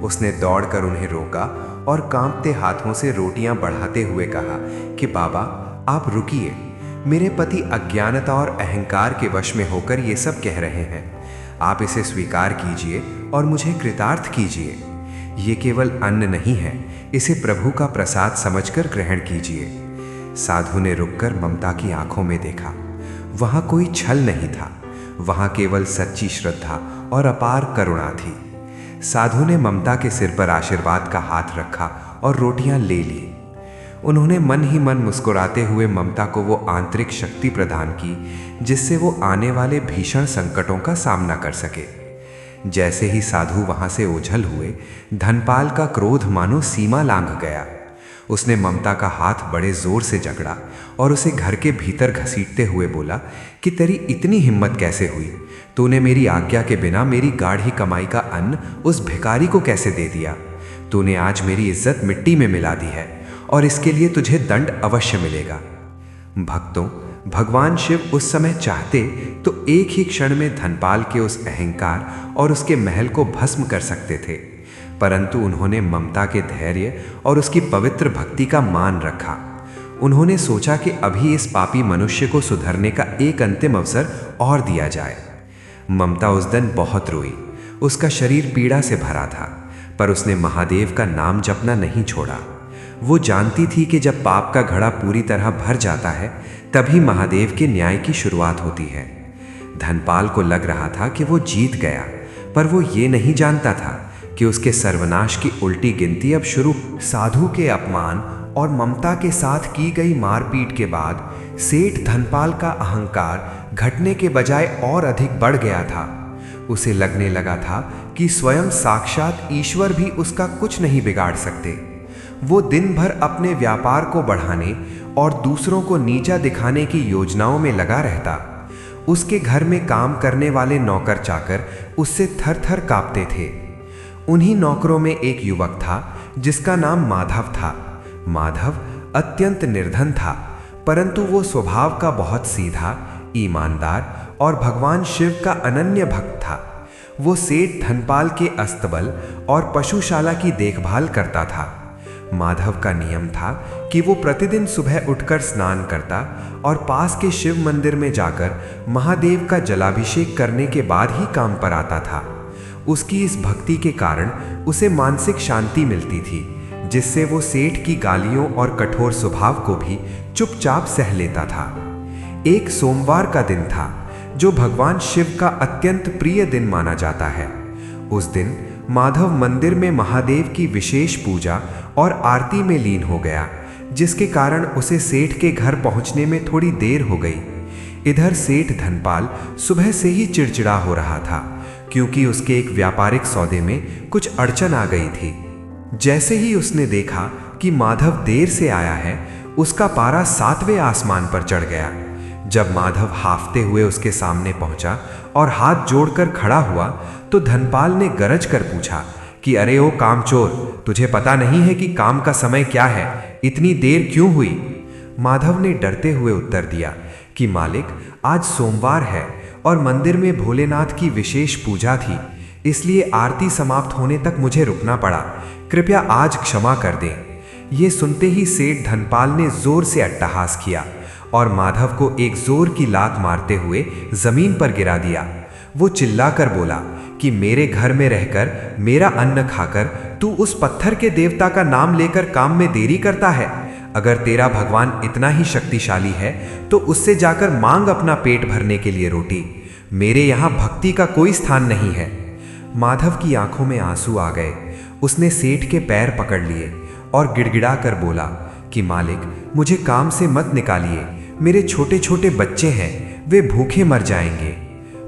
उसने दौड़कर उन्हें रोका और कांपते हाथों से रोटियां बढ़ाते हुए कहा कि बाबा, आप रुकिए। मेरे पति अज्ञानता और अहंकार के वश में होकर ये सब कह रहे हैं। आप इसे स्वीकार कीजिए और मुझे कृतार्थ कीजिए। ये केवल अन्न नहीं है, इसे प्रभु का प्रसाद समझकर ग्रहण कीजिए। साधु ने रुककर ममता की आंखों में देखा। वहां कोई छल नहीं था, वहां केवल सच्ची श्रद्धा और अपार करुणा थी। साधु ने ममता के सिर पर आशीर्वाद का हाथ रखा और रोटियां ले ली। उन्होंने मन ही मन मुस्कुराते हुए ममता को वो आंतरिक शक्ति प्रदान की जिससे वो आने वाले भीषण संकटों का सामना कर सके। जैसे ही साधु वहां से ओझल हुए, धनपाल का क्रोध मानो सीमा लांघ गया। उसने ममता का हाथ बड़े जोर से जकड़ा और उसे घर के भीतर घसीटते हुए बोला कि तेरी इतनी हिम्मत कैसे हुई? तूने मेरी आज्ञा के बिना मेरी गाढ़ी कमाई का अन्न उस भिखारी को कैसे दे दिया? तूने आज मेरी इज्जत मिट्टी में मिला दी है और इसके लिए तुझे दंड अवश्य मिलेगा। भक्तों, भगवान शिव उस समय चाहते तो एक ही क्षण में धनपाल के उस अहंकार और उसके महल को भस्म कर सकते थे, परंतु उन्होंने ममता के धैर्य और उसकी पवित्र भक्ति का मान रखा। उन्होंने सोचा कि अभी इस पापी मनुष्य को सुधरने का एक अंतिम अवसर और दिया जाए। ममता उस दिन बहुत रोई। उसका शरीर पीड़ा से भरा था, पर उसने महादेव का नाम जपना नहीं छोड़ा। वो जानती थी कि जब पाप का घड़ा पूरी तरह भर जाता है, तभी महादेव के न्याय की शुरुआत होती है। धनपाल को लग रहा था कि वो जीत गया, पर वो ये नहीं जानता था कि उसके सर्वनाश की उल्टी गिनती अब शुरू। साधु के अपमान और ममता के साथ की गई मारपीट के बाद सेठ धनपाल का अहंकार घटने के बजाय और अधिक बढ़ गया था। उसे लगने लगा था कि स्वयं साक्षात ईश्वर भी उसका कुछ नहीं बिगाड़ सकते। वो दिन भर अपने व्यापार को बढ़ाने और दूसरों को नीचा दिखाने की योजनाओं में लगा रहता। उसके घर में काम करने वाले नौकर चाकर उससे थर थर कांपते थे। उन्हीं नौकरों में एक युवक था जिसका नाम माधव था। माधव अत्यंत निर्धन था, परंतु वो स्वभाव का बहुत सीधा, ईमानदार और भगवान शिव का अनन्य भक्त था। वो सेठ धनपाल के अस्तबल और पशुशाला की देखभाल करता था। माधव का नियम था कि वो प्रतिदिन सुबह उठकर स्नान करता और पास के शिव मंदिर में जाकर महादेव का जलाभिषेक करने के बाद ही काम पर आता था। उसकी इस भक्ति के कारण उसे मानसिक शांति मिलती थी, जिससे वो सेठ की गालियों और कठोर स्वभाव को भी चुपचाप सह लेता था। एक सोमवार का दिन था जो भगवान शिव का अत्यंत प्रिय दिन माना जाता है। उस दिन माधव मंदिर में महादेव की विशेष पूजा और आरती में लीन हो गया, जिसके कारण उसे सेठ के घर पहुंचने में थोड़ी देर हो गई। इधर सेठ धनपाल सुबह से ही चिड़चिड़ा हो रहा था, क्योंकि उसके एक व्यापारिक सौदे में कुछ अड़चन आ गई थी। जैसे ही उसने देखा कि माधव देर से आया है, उसका पारा 7वें आसमान पर चढ़ गया। जब माधव हाफते हुए उसके सामने पहुंचा और हाथ जोड़कर खड़ा हुआ, तो धनपाल ने गरज कर पूछा कि अरे ओ कामचोर, तुझे पता नहीं है कि काम का समय क्या है? इतनी देर क्यों हुई? माधव ने डरते हुए उत्तर दिया कि मालिक, आज सोमवार है और मंदिर में भोलेनाथ की विशेष पूजा थी, इसलिए आरती समाप्त होने तक मुझे रुकना पड़ा। कृपया आज क्षमा कर दें। ये सुनते ही सेठ धनपाल ने जोर से अट्टहास किया और माधव को एक जोर की लात मारते हुए जमीन पर गिरा दिया। वो चिल्लाकर बोला कि मेरे घर में रहकर, मेरा अन्न खाकर तू उस पत्थर के देवता का नाम लेकर काम में देरी करता है। अगर तेरा भगवान इतना ही शक्तिशाली है तो उससे जाकर मांग अपना पेट भरने के लिए रोटी। मेरे यहाँ भक्ति का कोई स्थान नहीं है। माधव की आंखों में आंसू आ गए। उसने सेठ के पैर पकड़ लिए और गिड़गिड़ा कर बोला कि मालिक, मुझे काम से मत निकालिए, मेरे छोटे छोटे बच्चे हैं, वे भूखे मर जाएंगे।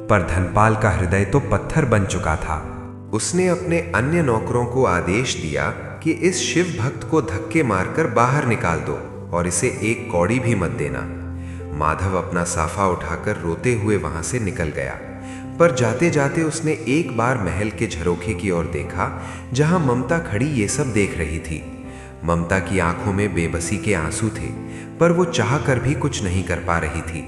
पर धनपाल का हृदय तो पत्थर बन चुका था। उसने अपने अन्य नौकरों को आदेश दिया कि इस शिव भक्त को धक्के मारकर बाहर निकाल दो और इसे एक कौड़ी भी मत देना। माधव अपना साफा उठाकर रोते हुए वहां से निकल गया, पर जाते जाते उसने एक बार महल के झरोखे की ओर देखा, जहां ममता खड़ी ये सब देख रही थी। ममता की आंखों में बेबसी के आंसू थे, पर वो चाह कर भी कुछ नहीं कर पा रही थी।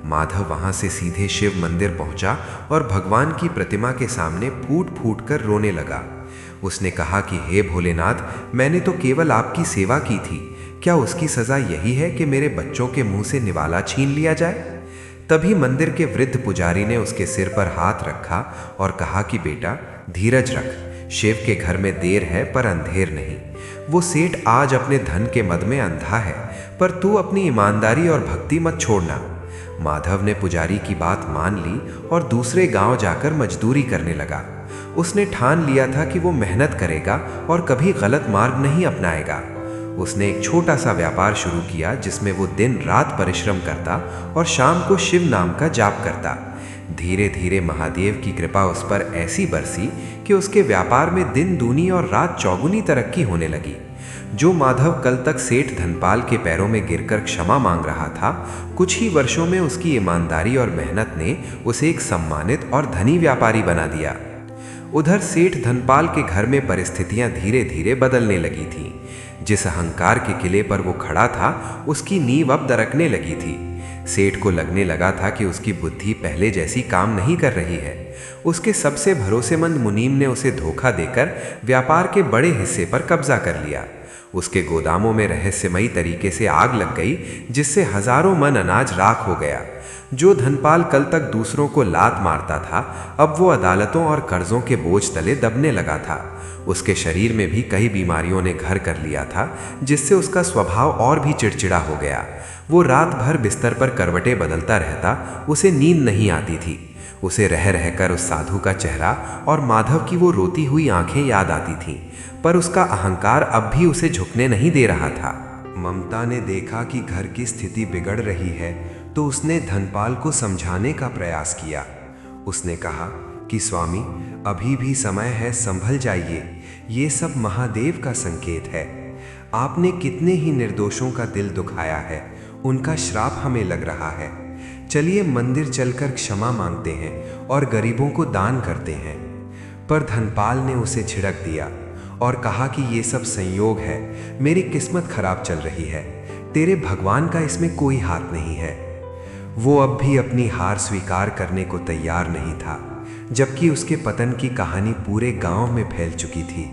माधव वहां से सीधे शिव मंदिर पहुंचा और भगवान की प्रतिमा के सामने फूट फूट कर रोने लगा। उसने कहा कि हे भोलेनाथ, मैंने तो केवल आपकी सेवा की थी, क्या उसकी सजा यही है कि मेरे बच्चों के मुंह से निवाला छीन लिया जाए? तभी मंदिर के वृद्ध पुजारी ने उसके सिर पर हाथ रखा और कहा कि बेटा धीरज रख, शिव के घर में देर है पर अंधेर नहीं। वो सेठ आज अपने धन के मद में अंधा है, पर तू अपनी ईमानदारी और भक्ति मत छोड़ना। माधव ने पुजारी की बात मान ली और दूसरे गांव जाकर मजदूरी करने लगा। उसने ठान लिया था कि वो मेहनत करेगा और कभी गलत मार्ग नहीं अपनाएगा। उसने एक छोटा सा व्यापार शुरू किया जिसमें वो दिन रात परिश्रम करता और शाम को शिव नाम का जाप करता। धीरे धीरे महादेव की कृपा उस पर ऐसी बरसी कि उसके व्यापार में दिन दूनी और रात चौगुनी तरक्की होने लगी। जो माधव कल तक सेठ धनपाल के पैरों में गिरकर क्षमा मांग रहा था, कुछ ही वर्षों में उसकी ईमानदारी और मेहनत ने उसे एक सम्मानित और धनी व्यापारी बना दिया। उधर सेठ धनपाल के घर में परिस्थितियां धीरे धीरे बदलने लगी थीं। जिस अहंकार के किले पर वो खड़ा था, उसकी नींव अब दरकने लगी थी। सेठ को लगने लगा था कि उसकी बुद्धि पहले जैसी काम नहीं कर रही है। उसके सबसे भरोसेमंद मुनीम ने उसे धोखा देकर व्यापार के बड़े हिस्से पर कब्जा कर लिया। उसके गोदामों में रहस्यमयी तरीके से आग लग गई, जिससे हजारों मन अनाज राख हो गया। जो धनपाल कल तक दूसरों को लात मारता था, अब वो अदालतों और कर्जों के बोझ तले दबने लगा था। उसके शरीर में भी कई बीमारियों ने घर कर लिया था, जिससे उसका स्वभाव और भी चिड़चिड़ा हो गया। वो रात भर बिस्तर पर करवटें बदलता रहता, उसे नींद नहीं आती थी। उसे रह रहकर उस साधु का चेहरा और माधव की वो रोती हुई आंखें याद आती थीं, पर उसका अहंकार अब भी उसे झुकने नहीं दे रहा था। ममता ने देखा कि घर की स्थिति बिगड़ रही है, तो उसने धनपाल को समझाने का प्रयास किया। उसने कहा कि स्वामी, अभी भी समय है, संभल जाइए। ये सब महादेव का संकेत है। आपने कितने ही निर्दोषों का दिल दुखाया है, उनका श्राप हमें लग रहा है। चलिए मंदिर चलकर क्षमा मांगते हैं और गरीबों को दान करते हैं। पर धनपाल ने उसे झिड़क दिया और कहा कि ये सब संयोग है, मेरी किस्मत खराब चल रही है, तेरे भगवान का इसमें कोई हाथ नहीं है। वो अब भी अपनी हार स्वीकार करने को तैयार नहीं था, जबकि उसके पतन की कहानी पूरे गांव में फैल चुकी थी।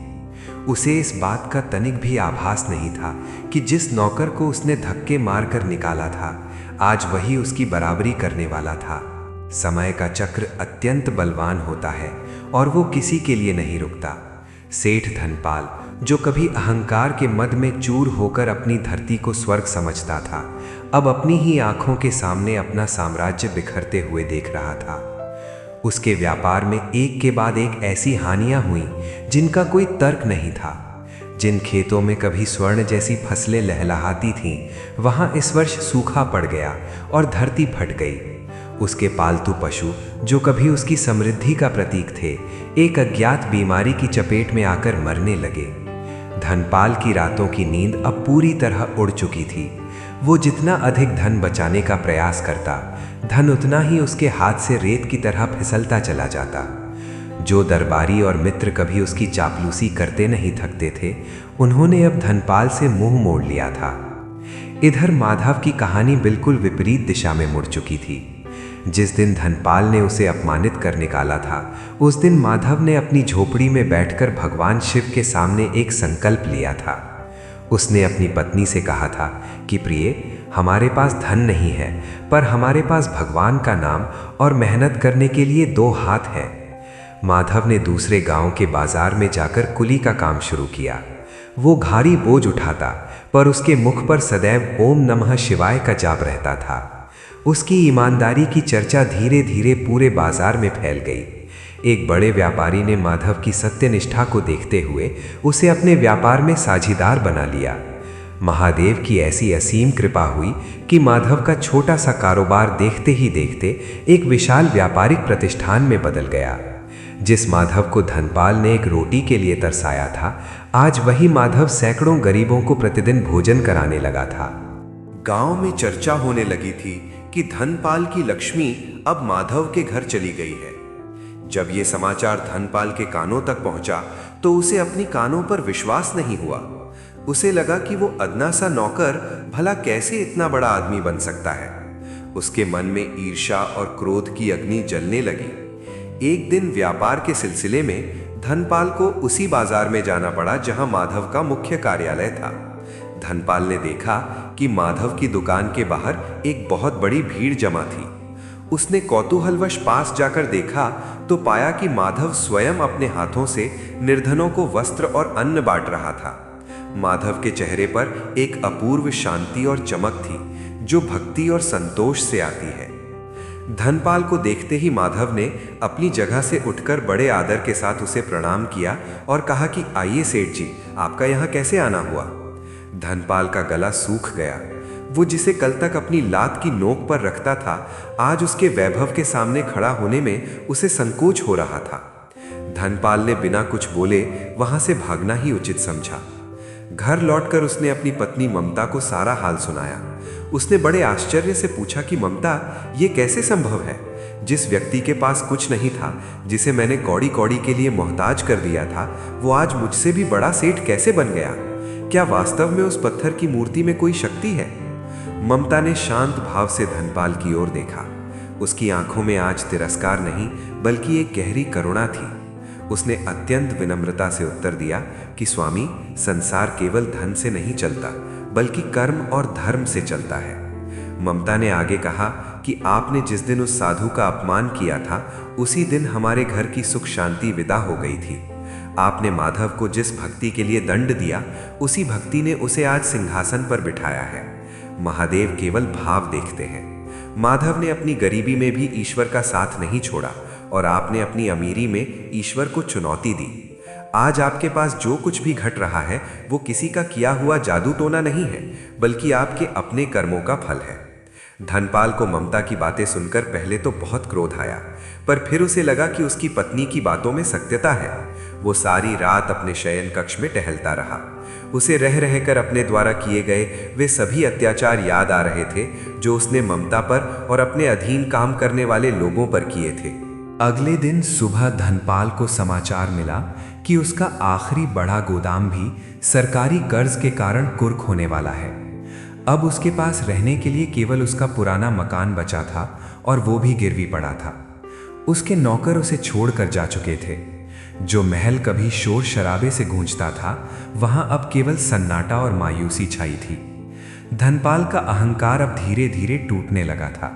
उसे इस बात का तनिक भी आभास नहीं था कि जिस नौकर को उसने धक्के मारकर निकाला था, आज वही उसकी बराबरी करने वाला था। समय का चक्र अत्यंत बलवान होता है और वो किसी के लिए नहीं रुकता। सेठ धनपाल, जो कभी अहंकार के मद में चूर होकर अपनी धरती को स्वर्ग समझता था, अब अपनी ही आंखों के सामने अपना साम्राज्य बिखरते हुए देख रहा था। उसके व्यापार में एक के बाद एक ऐसी हानियां हुई जिनका कोई तर्क नहीं था। जिन खेतों में कभी स्वर्ण जैसी फसलें लहलहाती थीं, वहां इस वर्ष सूखा पड़ गया और धरती फट गई। उसके पालतू पशु, जो कभी उसकी समृद्धि का प्रतीक थे, एक अज्ञात बीमारी की चपेट में आकर मरने लगे। धनपाल की रातों की नींद अब पूरी तरह उड़ चुकी थी। वो जितना अधिक धन बचाने का प्रयास करता, धन उतना ही उसके हाथ से रेत की तरह फिसलता चला जाता। जो दरबारी और मित्र कभी उसकी चापलूसी करते नहीं थकते थे, उन्होंने अब धनपाल से मुंह मोड़ लिया था। इधर माधव की कहानी बिल्कुल विपरीत दिशा में मुड़ चुकी थी। जिस दिन धनपाल ने उसे अपमानित कर निकाला था, उस दिन माधव ने अपनी झोपड़ी में बैठकर भगवान शिव के सामने एक संकल्प लिया था। उसने अपनी पत्नी से कहा था कि प्रिय, हमारे पास धन नहीं है, पर हमारे पास भगवान का नाम और मेहनत करने के लिए 2 हाथ हैं। माधव ने दूसरे गांव के बाजार में जाकर कुली का काम शुरू किया। वो भारी बोझ उठाता, पर उसके मुख पर सदैव ओम नमः शिवाय का जाप रहता था। उसकी ईमानदारी की चर्चा धीरे धीरे पूरे बाजार में फैल गई। एक बड़े व्यापारी ने माधव की सत्यनिष्ठा को देखते हुए उसे अपने व्यापार में साझीदार बना लिया। महादेव की ऐसी असीम कृपा हुई कि माधव का छोटा सा कारोबार देखते ही देखते एक विशाल व्यापारिक प्रतिष्ठान में बदल गया। जिस माधव को धनपाल ने एक रोटी के लिए तरसाया था, आज वही माधव सैकड़ों गरीबों को प्रतिदिन भोजन कराने लगा था। गांव में चर्चा होने लगी थी कि धनपाल की लक्ष्मी अब माधव के घर चली गई है। जब ये समाचार धनपाल के कानों तक पहुंचा, तो उसे अपनी कानों पर विश्वास नहीं हुआ। उसे लगा कि वो अदना सा नौकर भला कैसे इतना बड़ा आदमी बन सकता है। उसके मन में ईर्ष्या और क्रोध की अग्नि जलने लगी। एक दिन व्यापार के सिलसिले में धनपाल को उसी बाजार में जाना पड़ा जहां माधव का मुख्य कार्यालय था। धनपाल ने देखा कि माधव की दुकान के बाहर एक बहुत बड़ी भीड़ जमा थी। उसने कौतूहलवश पास जाकर देखा तो पाया कि माधव स्वयं अपने हाथों से निर्धनों को वस्त्र और अन्न बांट रहा था। माधव के चेहरे पर एक अपूर्व शांति और चमक थी जो भक्ति और संतोष से आती है। धनपाल को देखते ही माधव ने अपनी जगह से उठकर बड़े आदर के साथ उसे प्रणाम किया और कहा कि आइए सेठ जी, आपका यहाँ कैसे आना हुआ। धनपाल का गला सूख गया। वो जिसे कल तक अपनी लात की नोक पर रखता था, आज उसके वैभव के सामने खड़ा होने में उसे संकोच हो रहा था। धनपाल ने बिना कुछ बोले वहां से भागना ही उचित समझा। घर लौटकर उसने अपनी पत्नी ममता को सारा हाल सुनाया। उसने बड़े आश्चर्य से पूछा कि ममता, ये कैसे संभव है? जिस व्यक्ति के पास कुछ नहीं था, जिसे मैंने कौड़ी कौड़ी के लिए मोहताज कर दिया था, वो आज मुझसे भी बड़ा सेठ कैसे बन गया? क्या वास्तव में उस पत्थर की मूर्ति में कोई शक्ति है? ममता ने शांत भाव से धनपाल की ओर देखा। उसकी आंखों में आज तिरस्कार नहीं बल्कि एक गहरी करुणा थी। उसने अत्यंत विनम्रता से उत्तर दिया कि स्वामी, संसार केवल धन से नहीं चलता बल्कि कर्म और धर्म से चलता है। ममता ने आगे कहा कि आपने जिस दिन उस साधु का अपमान किया था, उसी दिन हमारे घर की सुख शांति विदा हो गई थी। आपने माधव को जिस भक्ति के लिए दंड दिया, उसी भक्ति ने उसे आज सिंहासन पर बिठाया है। महादेव केवल भाव देखते हैं। माधव ने अपनी गरीबी में भी ईश्वर का साथ नहीं छोड़ा और आपने अपनी अमीरी में ईश्वर को चुनौती दी। आज आपके पास जो कुछ भी घट रहा है वो किसी का किया हुआ जादू टोना नहीं है बल्कि आपके अपने कर्मों का फल है। धनपाल को ममता की बातें सुनकर पहले तो बहुत क्रोध आया, पर फिर उसे लगा कि उसकी पत्नी की बातों में सत्यता है। वो सारी रात अपने शयन कक्ष में टहलता रहा। उसे रह रहकर अपने द्वारा किए गए वे सभी अत्याचार याद आ रहे थे जो उसने ममता पर और अपने अधीन काम करने वाले लोगों पर किए थे। अगले दिन सुबह धनपाल को समाचार मिला कि उसका आखिरी बड़ा गोदाम भी सरकारी कर्ज के कारण कुर्क होने वाला है। अब उसके पास रहने के लिए केवल उसका पुराना मकान बचा था और वो भी गिरवी पड़ा था। उसके नौकर उसे छोड़कर जा चुके थे। जो महल कभी शोर शराबे से गूंजता था, वहां अब केवल सन्नाटा और मायूसी छाई थी। धनपाल का अहंकार अब धीरे धीरे टूटने लगा था।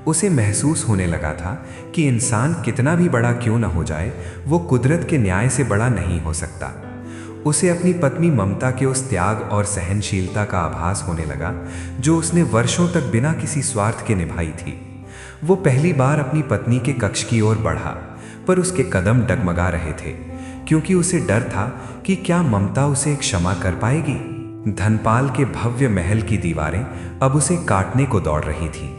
उसे महसूस होने लगा था कि इंसान कितना भी बड़ा क्यों न हो जाए, वो कुदरत के न्याय से बड़ा नहीं हो सकता। उसे अपनी पत्नी ममता के उस त्याग और सहनशीलता का आभास होने लगा जो उसने वर्षों तक बिना किसी स्वार्थ के निभाई थी। वो पहली बार अपनी पत्नी के कक्ष की ओर बढ़ा, पर उसके कदम डगमगा रहे थे क्योंकि उसे डर था कि क्या ममता उसे क्षमा कर पाएगी। धनपाल के भव्य महल की दीवारें अब उसे काटने को दौड़ रही थीं।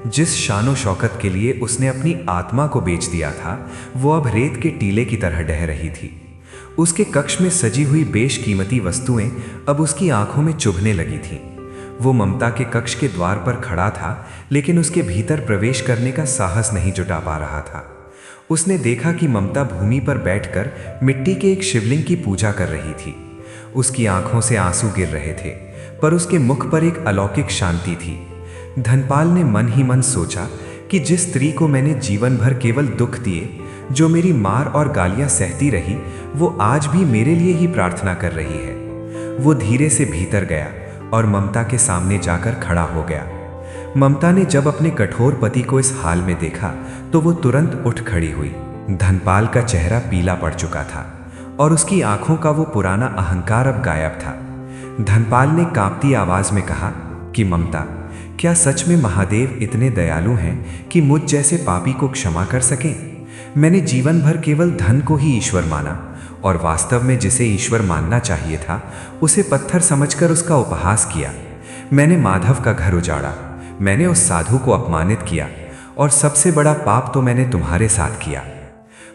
जिस शानो शौकत के लिए उसने अपनी आत्मा को बेच दिया था, वो अब रेत के टीले की तरह ढह रही थी। उसके कक्ष में सजी हुई बेशकीमती वस्तुएं अब उसकी आंखों में चुभने लगी थीं। वो ममता के कक्ष के द्वार पर खड़ा था, लेकिन उसके भीतर प्रवेश करने का साहस नहीं जुटा पा रहा था। उसने देखा कि ममता भूमि पर बैठकर मिट्टी के एक शिवलिंग की पूजा कर रही थी। उसकी आंखों से आंसू गिर रहे थे, पर उसके मुख पर एक अलौकिक शांति थी। धनपाल ने मन ही मन सोचा कि जिस स्त्री को मैंने जीवन भर केवल दुख दिए, जो मेरी मार और गालियां सहती रही, वो आज भी मेरे लिए ही प्रार्थना कर रही है। वो धीरे से भीतर गया और ममता के सामने जाकर खड़ा हो गया। ममता ने जब अपने कठोर पति को इस हाल में देखा तो वो तुरंत उठ खड़ी हुई। धनपाल का चेहरा पीला पड़ चुका था और उसकी आंखों का वो पुराना अहंकार अब गायब था। धनपाल ने कांपती आवाज में कहा कि ममता, क्या सच में महादेव इतने दयालु हैं कि मुझ जैसे पापी को क्षमा कर सकें? मैंने जीवन भर केवल धन को ही ईश्वर माना और वास्तव में जिसे ईश्वर मानना चाहिए था उसे पत्थर समझकर उसका उपहास किया। मैंने माधव का घर उजाड़ा, मैंने उस साधु को अपमानित किया और सबसे बड़ा पाप तो मैंने तुम्हारे साथ किया।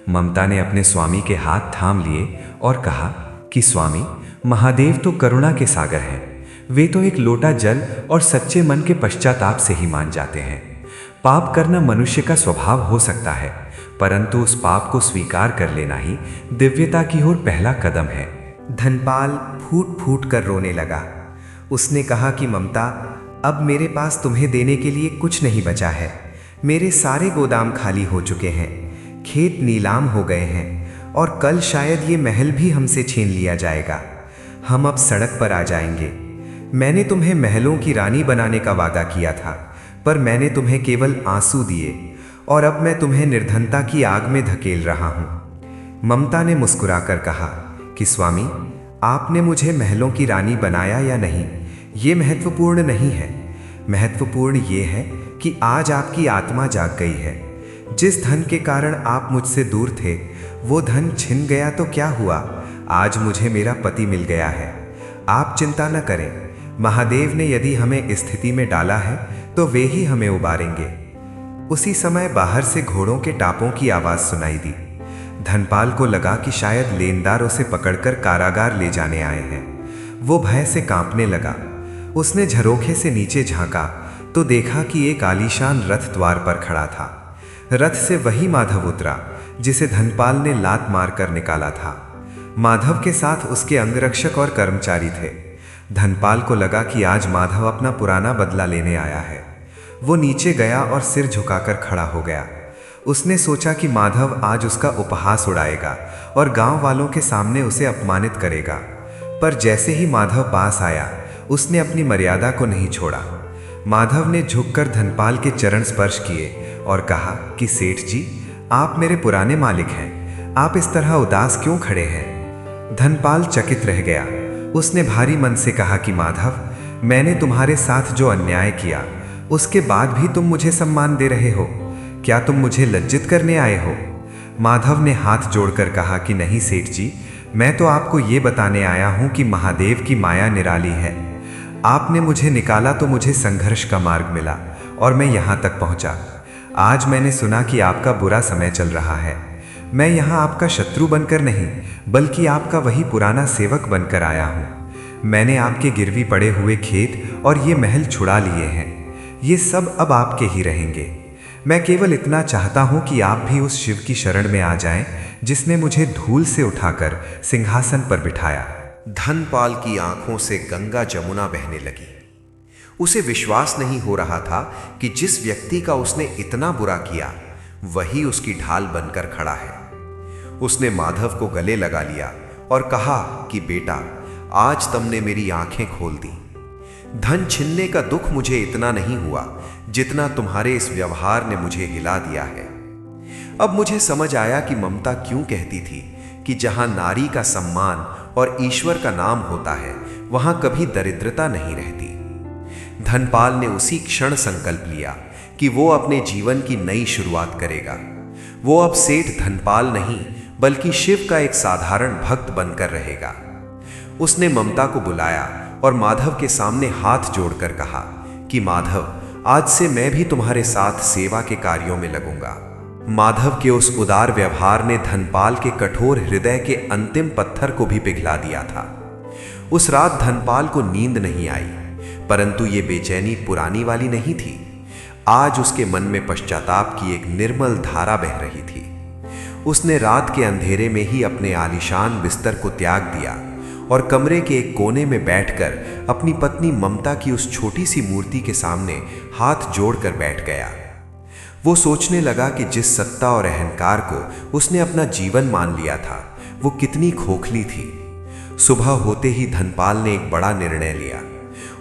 ममता ने अपने स्वामी के हाथ थाम लिए और कहा कि स्वामी, महादेव तो करुणा के सागर हैं। वे तो एक लोटा जल और सच्चे मन के पश्चाताप से ही मान जाते हैं। पाप करना मनुष्य का स्वभाव हो सकता है, परंतु उस पाप को स्वीकार कर लेना ही दिव्यता की ओर पहला कदम है। धनपाल फूट फूट कर रोने लगा। उसने कहा कि ममता, अब मेरे पास तुम्हें देने के लिए कुछ नहीं बचा है। मेरे सारे गोदाम खाली हो चुके हैं, खेत नीलाम हो गए हैं और कल शायद ये महल भी हमसे छीन लिया जाएगा। हम अब सड़क पर आ जाएंगे। मैंने तुम्हें महलों की रानी बनाने का वादा किया था, पर मैंने तुम्हें केवल आंसू दिए और अब मैं तुम्हें निर्धनता की आग में धकेल रहा हूँ। ममता ने मुस्कुराकर कहा कि स्वामी, आपने मुझे महलों की रानी बनाया या नहीं, ये महत्वपूर्ण नहीं है। महत्वपूर्ण ये है कि आज आपकी आत्मा जाग गई है। जिस धन के कारण आप मुझसे दूर थे, वो धन छिन गया तो क्या हुआ, आज मुझे मेरा पति मिल गया है। आप चिंता न करें, महादेव ने यदि हमें इस स्थिति में डाला है तो वे ही हमें उबारेंगे। उसी समय बाहर से घोड़ों के टापों की आवाज़ सुनाई दी। धनपाल को लगा कि शायद लेनदार उसे पकड़कर कारागार ले जाने आए हैं। वो भय से कांपने लगा। उसने झरोखे से नीचे झांका तो देखा कि एक आलीशान रथ द्वार पर खड़ा था। रथ से वही माधव उतरा जिसे धनपाल ने लात मारकर निकाला था। माधव के साथ उसके अंगरक्षक और कर्मचारी थे। धनपाल को लगा कि आज माधव अपना पुराना बदला लेने आया है। वो नीचे गया और सिर झुकाकर खड़ा हो गया। उसने सोचा कि माधव आज उसका उपहास उड़ाएगा और गांव वालों के सामने उसे अपमानित करेगा, पर जैसे ही माधव पास आया, उसने अपनी मर्यादा को नहीं छोड़ा। माधव ने झुककर धनपाल के चरण स्पर्श किए और कहा कि सेठ जी, आप मेरे पुराने मालिक हैं, आप इस तरह उदास क्यों खड़े हैं? धनपाल चकित रह गया। उसने भारी मन से कहा कि माधव, मैंने तुम्हारे साथ जो अन्याय किया, उसके बाद भी तुम मुझे सम्मान दे रहे हो। क्या तुम मुझे लज्जित करने आए हो? माधव ने हाथ जोड़कर कहा कि नहीं सेठ जी, मैं तो आपको ये बताने आया हूँ कि महादेव की माया निराली है। आपने मुझे निकाला तो मुझे संघर्ष का मार्ग मिला और मैं यहाँ तक पहुँचा। आज मैंने सुना कि आपका बुरा समय चल रहा है। मैं यहाँ आपका शत्रु बनकर नहीं, बल्कि आपका वही पुराना सेवक बनकर आया हूँ। मैंने आपके गिरवी पड़े हुए खेत और ये महल छुड़ा लिए हैं। ये सब अब आपके ही रहेंगे। मैं केवल इतना चाहता हूँ कि आप भी उस शिव की शरण में आ जाएं, जिसने मुझे धूल से उठाकर सिंहासन पर बिठाया। धनपाल की आंखों से गंगा जमुना बहने लगी। उसे विश्वास नहीं हो रहा था कि जिस व्यक्ति का उसने इतना बुरा किया, वही उसकी ढाल बनकर खड़ा है। उसने माधव को गले लगा लिया और कहा कि बेटा, आज तुमने मेरी आंखें खोल दी। धन छिनने का दुख मुझे इतना नहीं हुआ जितना तुम्हारे इस व्यवहार ने मुझे हिला दिया है। अब मुझे समझ आया कि ममता क्यों कहती थी कि जहां नारी का सम्मान और ईश्वर का नाम होता है, वहां कभी दरिद्रता नहीं रहती। धनपाल ने उसी क्षण संकल्प लिया कि वो अपने जीवन की नई शुरुआत करेगा। वो अब सेठ धनपाल नहीं, बल्कि शिव का एक साधारण भक्त बनकर रहेगा। उसने ममता को बुलाया और माधव के सामने हाथ जोड़कर कहा कि माधव, आज से मैं भी तुम्हारे साथ सेवा के कार्यों में लगूंगा। माधव के उस उदार व्यवहार ने धनपाल के कठोर हृदय के अंतिम पत्थर को भी पिघला दिया था। उस रात धनपाल को नींद नहीं आई, परंतु ये बेचैनी पुरानी वाली नहीं थी। आज उसके मन में पश्चाताप की एक निर्मल धारा बह रही थी। उसने रात के अंधेरे में ही अपने आलीशान बिस्तर को त्याग दिया और कमरे के एक कोने में बैठकर अपनी पत्नी ममता की उस छोटी सी मूर्ति के सामने हाथ जोड़कर बैठ गया। वो सोचने लगा कि जिस सत्ता और अहंकार को उसने अपना जीवन मान लिया था, वो कितनी खोखली थी। सुबह होते ही धनपाल ने एक बड़ा निर्णय लिया।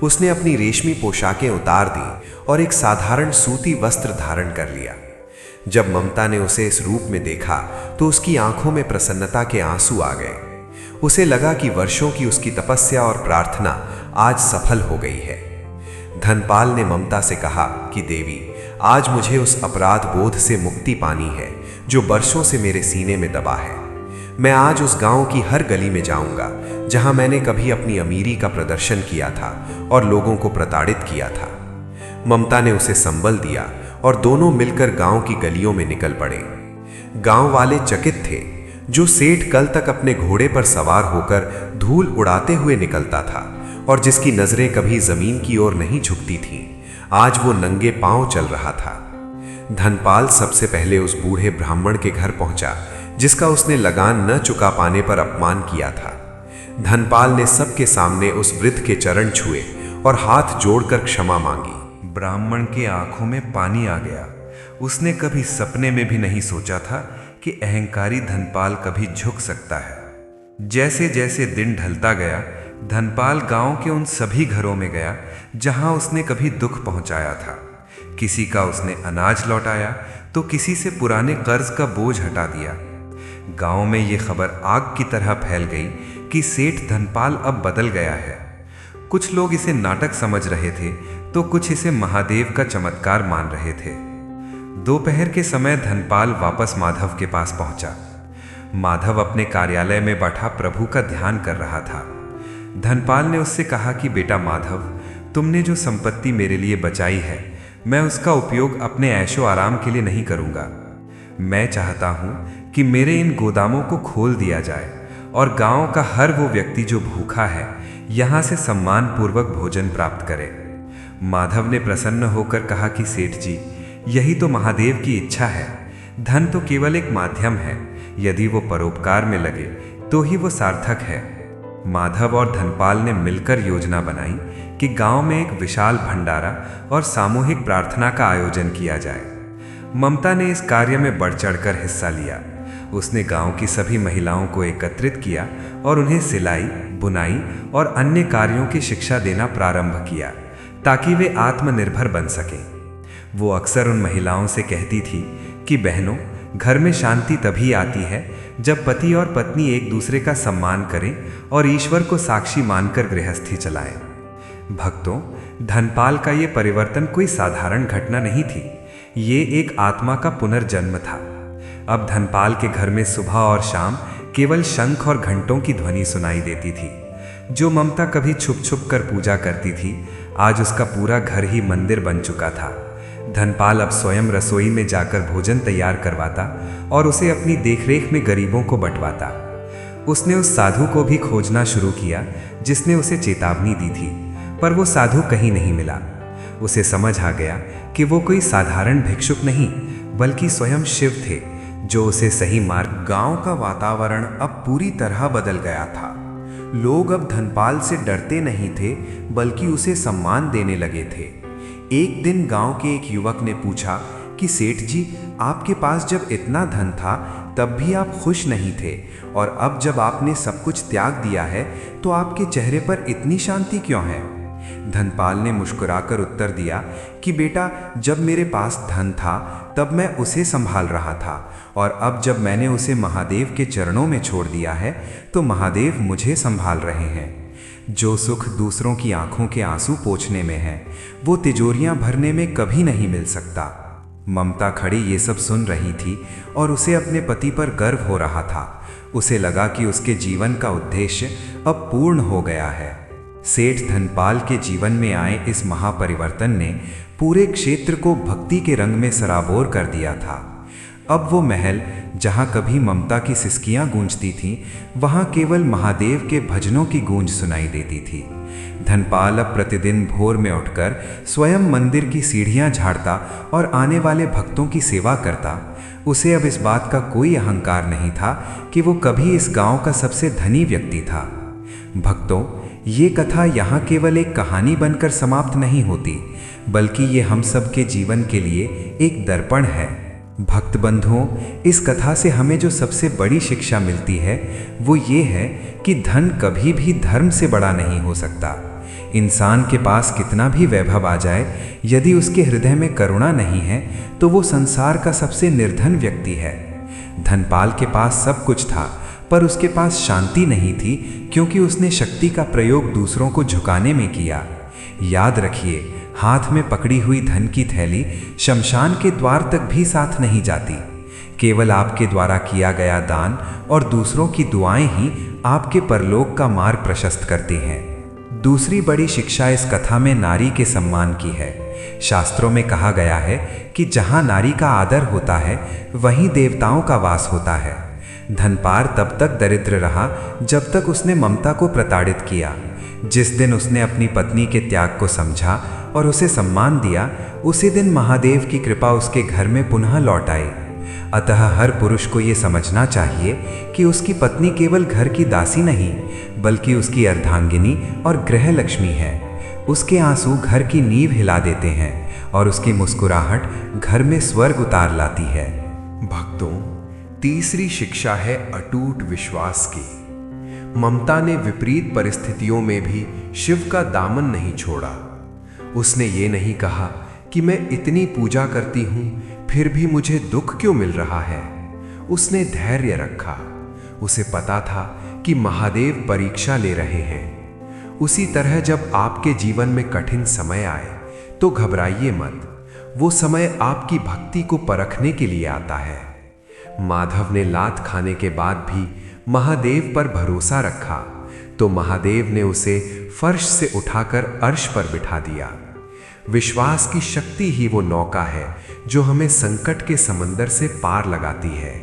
उसने अपनी रेशमी पोशाकें उतार दी और एक साधारण सूती वस्त्र धारण कर लिया। जब ममता ने उसे इस रूप में देखा तो उसकी आंखों में प्रसन्नता के आंसू आ गए। उसे लगा कि वर्षों की उसकी तपस्या और प्रार्थना आज सफल हो गई है। धनपाल ने ममता से कहा कि देवी, आज मुझे उस अपराध बोध से मुक्ति पानी है जो वर्षों से मेरे सीने में दबा है। मैं आज उस गांव की हर गली में जाऊंगा जहां मैंने कभी अपनी अमीरी का प्रदर्शन किया था और लोगों को प्रताड़ित किया था। ममता ने उसे संबल दिया और दोनों मिलकर गांव की गलियों में निकल पड़े। गांव वाले चकित थे। जो सेठ कल तक अपने घोड़े पर सवार होकर धूल उड़ाते हुए निकलता था और जिसकी नजरें कभी जमीन की ओर नहीं झुकती थीं, आज वो नंगे पांव चल रहा था। धनपाल सबसे पहले उस बूढ़े ब्राह्मण के घर पहुंचा जिसका उसने लगान न चुका पाने पर अपमान किया था। धनपाल ने सबके सामने उस वृद्ध के चरण छुए और हाथ जोड़कर क्षमा मांगी। ब्राह्मण के आंखों में पानी आ गया। उसने कभी सपने में भी नहीं सोचा था कि अहंकारी धनपाल कभी झुक सकता है। जैसे जैसे दिन ढलता गया, धनपाल गांव के उन सभी घरों में गया जहां उसने कभी दुख पहुंचाया था। किसी का उसने अनाज लौटाया तो किसी से पुराने कर्ज का बोझ हटा दिया। गांव में ये खबर आग की तरह फैल गई कि सेठ धनपाल अब बदल गया है। कुछ लोग इसे नाटक समझ रहे थे तो कुछ इसे महादेव का चमत्कार मान रहे थे। दोपहर के समय धनपाल वापस माधव के पास पहुंचा। माधव अपने कार्यालय में बैठा प्रभु का ध्यान कर रहा था। धनपाल ने उससे कहा कि बेटा माधव, तुमने जो संपत्ति मेरे लिए बचाई है, मैं उसका उपयोग अपने ऐशो आराम के लिए नहीं करूंगा। मैं चाहता हूं कि मेरे इन गोदामों को खोल दिया जाए और गांव का हर वो व्यक्ति जो भूखा है यहां से सम्मान पूर्वक भोजन प्राप्त करे। माधव ने प्रसन्न होकर कहा कि सेठ जी, यही तो महादेव की इच्छा है। धन तो केवल एक माध्यम है, यदि वो परोपकार में लगे तो ही वो सार्थक है। माधव और धनपाल ने मिलकर योजना बनाई कि गांव में एक विशाल भंडारा और सामूहिक प्रार्थना का आयोजन किया जाए। ममता ने इस कार्य में बढ़ चढ़कर हिस्सा लिया। उसने गांव की सभी महिलाओं को एकत्रित किया और उन्हें सिलाई, बुनाई और अन्य कार्यों की शिक्षा देना प्रारंभ किया ताकि वे आत्मनिर्भर बन सकें। वो अक्सर उन महिलाओं से कहती थी कि बहनों, घर में शांति तभी आती है जब पति और पत्नी एक दूसरे का सम्मान करें और ईश्वर को साक्षी मानकर गृहस्थी चलाएं। भक्तों, धनपाल का ये परिवर्तन कोई साधारण घटना नहीं थी। ये एक आत्मा का पुनर्जन्म था। अब धनपाल के घर में सुबह और शाम केवल शंख और घंटों की ध्वनि सुनाई देती थी। जो ममता कभी छुप छुप कर पूजा करती थी, आज उसका पूरा घर ही मंदिर बन चुका था। धनपाल अब स्वयं रसोई में जाकर भोजन तैयार करवाता और उसे अपनी देखरेख में गरीबों को बंटवाता। उसने उस साधु को भी खोजना शुरू किया जिसने उसे चेतावनी दी थी, पर वो साधु कहीं नहीं मिला। उसे समझ आ गया कि वो कोई साधारण भिक्षुक नहीं बल्कि स्वयं शिव थे जो उसे सही मार्ग। गांव का वातावरण अब पूरी तरह बदल गया था। लोग अब धनपाल से डरते नहीं थे बल्कि उसे सम्मान देने लगे थे। एक दिन गांव के एक युवक ने पूछा कि सेठ जी, आपके पास जब इतना धन था तब भी आप खुश नहीं थे, और अब जब आपने सब कुछ त्याग दिया है तो आपके चेहरे पर इतनी शांति क्यों है? धनपाल ने मुस्कुराकर उत्तर दिया कि बेटा, जब मेरे पास धन था तब मैं उसे संभाल रहा था, और अब जब मैंने उसे महादेव के चरणों में छोड़ दिया है तो महादेव मुझे संभाल रहे हैं। जो सुख दूसरों की आंखों के आंसू पोंछने में है, वो तिजोरियां भरने में कभी नहीं मिल सकता। ममता खड़ी ये सब सुन रही थी और उसे अपने पति पर गर्व हो रहा था। उसे लगा कि उसके जीवन का उद्देश्य अब पूर्ण हो गया है। सेठ धनपाल के जीवन में आए इस महापरिवर्तन ने पूरे क्षेत्र को भक्ति के रंग में सराबोर कर दिया था। अब वो महल जहाँ कभी ममता की सिसकियाँ गूंजती थीं, वहाँ केवल महादेव के भजनों की गूंज सुनाई देती थी। धनपाल अब प्रतिदिन भोर में उठकर स्वयं मंदिर की सीढ़ियाँ झाड़ता और आने वाले भक्तों की सेवा करता। उसे अब इस बात का कोई अहंकार नहीं था कि वो कभी इस गांव का सबसे धनी व्यक्ति था। भक्तों, ये कथा यहाँ केवल एक कहानी बनकर समाप्त नहीं होती, बल्कि ये हम सब के जीवन के लिए एक दर्पण है। भक्त बंधुओं, इस कथा से हमें जो सबसे बड़ी शिक्षा मिलती है वो ये है कि धन कभी भी धर्म से बड़ा नहीं हो सकता। इंसान के पास कितना भी वैभव आ जाए, यदि उसके हृदय में करुणा नहीं है तो वो संसार का सबसे निर्धन व्यक्ति है। धनपाल के पास सब कुछ था, पर उसके पास शांति नहीं थी, क्योंकि उसने शक्ति का प्रयोग दूसरों को झुकाने में किया। याद रखिए, हाथ में पकड़ी हुई धन की थैली शमशान के द्वार तक भी साथ नहीं जाती। केवल आपके द्वारा किया गया दान और दूसरों की दुआएं ही आपके परलोक का मार्ग प्रशस्त करती हैं। दूसरी बड़ी शिक्षा इस कथा में नारी के सम्मान की है। शास्त्रों में कहा गया है कि जहां नारी का आदर होता है वहीं देवताओं का वास होता है। धनपाल तब तक दरिद्र रहा जब तक उसने ममता को प्रताड़ित किया। जिस दिन उसने अपनी पत्नी के त्याग को समझा और उसे सम्मान दिया, उसी दिन महादेव की कृपा उसके घर में पुनः लौट आई। अतः हर पुरुष को ये समझना चाहिए कि उसकी पत्नी केवल घर की दासी नहीं, बल्कि उसकी अर्धांगिनी और गृह लक्ष्मी है। उसके आंसू घर की नींव हिला देते हैं और उसकी मुस्कुराहट घर में स्वर्ग उतार लाती है। भक्तों, तीसरी शिक्षा है अटूट विश्वास की। ममता ने विपरीत परिस्थितियों में भी शिव का दामन नहीं छोड़ा। उसने ये नहीं कहा कि मैं इतनी पूजा करती हूं फिर भी मुझे दुख क्यों मिल रहा है। उसने धैर्य रखा। उसे पता था कि महादेव परीक्षा ले रहे हैं। उसी तरह जब आपके जीवन में कठिन समय आए तो घबराइए मत। वो समय आपकी भक्ति को परखने के लिए आता है। माधव ने लात खाने के बाद भी महादेव पर भरोसा रखा तो महादेव ने उसे फर्श से उठाकर अर्श पर बिठा दिया। विश्वास की शक्ति ही वो नौका है जो हमें संकट के समंदर से पार लगाती है।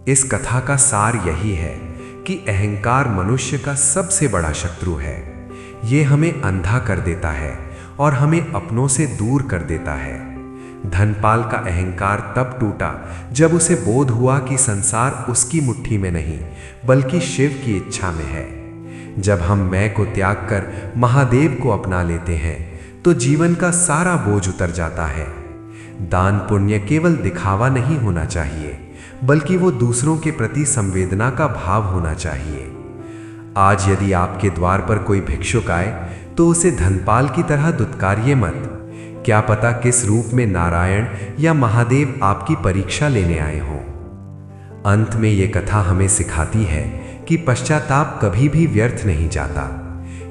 इस कथा का सार यही है कि अहंकार मनुष्य का सबसे बड़ा शत्रु है। ये हमें अंधा कर देता है और हमें अपनों से दूर कर देता है। धनपाल का अहंकार तब टूटा जब उसे बोध हुआ कि संसार उसकी मुट्ठी में नहीं बल्कि शिव की इच्छा में है। जब हम मैं को त्याग कर महादेव को अपना लेते हैं तो जीवन का सारा बोझ उतर जाता है। दान पुण्य केवल दिखावा नहीं होना चाहिए, बल्कि वो दूसरों के प्रति संवेदना का भाव होना चाहिए। आज यदि आपके द्वार पर कोई भिक्षुक आए तो उसे धनपाल की तरह दुत्कारिए मत। क्या पता किस रूप में नारायण या महादेव आपकी परीक्षा लेने आए हों। अंत में ये कथा हमें सिखाती है कि पश्चाताप कभी भी व्यर्थ नहीं जाता।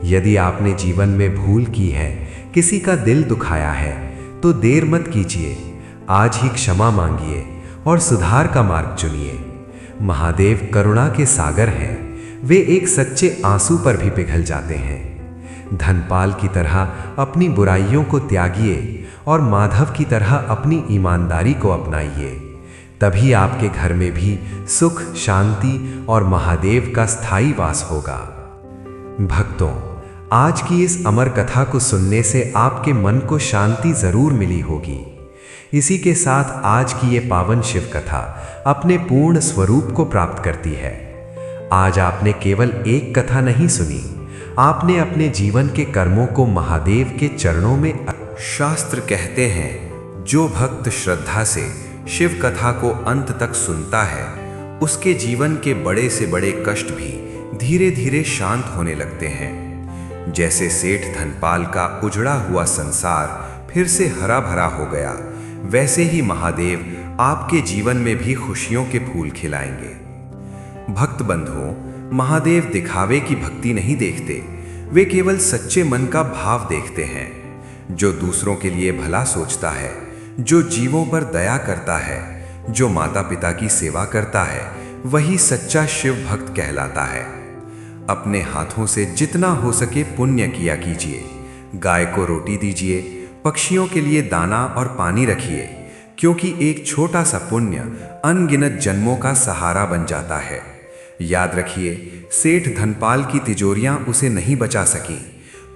यदि आपने जीवन में भूल की है, किसी का दिल दुखाया है, तो देर मत कीजिए। आज ही क्षमा मांगिए और सुधार का मार्ग चुनिए। महादेव करुणा के सागर हैं। वे एक सच्चे आंसू पर भी पिघल जाते हैं। धनपाल की तरह अपनी बुराइयों को त्यागिए और माधव की तरह अपनी ईमानदारी को अपनाइए। तभी आपके घर में भी सुख, शांति और महादेव का स्थायी वास होगा। भक्तों, आज की इस अमर कथा को सुनने से आपके मन को शांति जरूर मिली होगी। इसी के साथ आज की ये पावन शिव कथा अपने पूर्ण स्वरूप को प्राप्त करती है। आज आपने केवल एक कथा नहीं सुनी, आपने अपने जीवन के कर्मों को महादेव के चरणों में। शास्त्र कहते हैं, जो भक्त श्रद्धा से शिव कथा को अंत तक सुनता है, उसके जीवन के बड़े से बड़े कष्ट भी धीरे धीरे शांत होने लगते हैं। जैसे सेठ धनपाल का उजड़ा हुआ संसार फिर से हरा भरा हो गया, वैसे ही महादेव आपके जीवन में भी खुशियों के फूल खिलाएंगे। भक्त बंधुओं, महादेव दिखावे की भक्ति नहीं देखते, वे केवल सच्चे मन का भाव देखते हैं। जो दूसरों के लिए भला सोचता है, जो जीवों पर दया करता है, जो माता पिता की सेवा करता है, वही सच्चा शिव भक्त कहलाता है। अपने हाथों से जितना हो सके पुण्य किया कीजिए। गाय को रोटी दीजिए, पक्षियों के लिए दाना और पानी रखिए, क्योंकि एक छोटा सा पुण्य अनगिनत जन्मों का सहारा बन जाता है। याद रखिए, सेठ धनपाल की तिजोरियां उसे नहीं बचा सकी,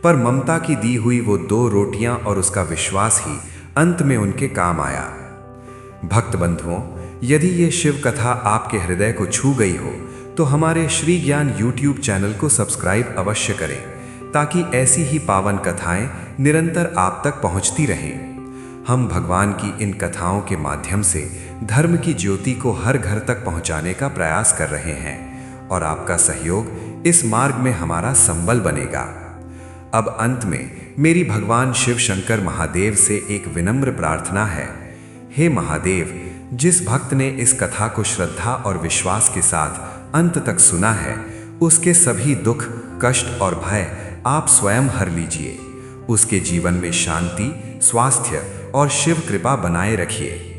पर ममता की दी हुई वो 2 रोटियां और उसका विश्वास ही अंत में उनके काम आया। भक्त बंधुओं, यदि ये शिव कथा आपके हृदय को छू गई हो तो हमारे श्री ज्ञान YouTube चैनल को सब्सक्राइब अवश्य करें, ताकि ऐसी ही पावन कथाएं निरंतर आप तक पहुंचती रहें। हम भगवान की इन कथाओं के माध्यम से धर्म की ज्योति को हर घर तक पहुंचाने का प्रयास कर रहे हैं और आपका सहयोग इस मार्ग में हमारा संबल बनेगा। अब अंत में मेरी भगवान शिव शंकर महादेव से एक विनम्र प्रार्थना है। हे महादेव, जिस भक्त ने इस कथा को श्रद्धा और विश्वास के साथ अंत तक सुना है, उसके सभी दुख, कष्ट और भय आप स्वयं हर लीजिए। उसके जीवन में शांति, स्वास्थ्य और शिव कृपा बनाए रखिए।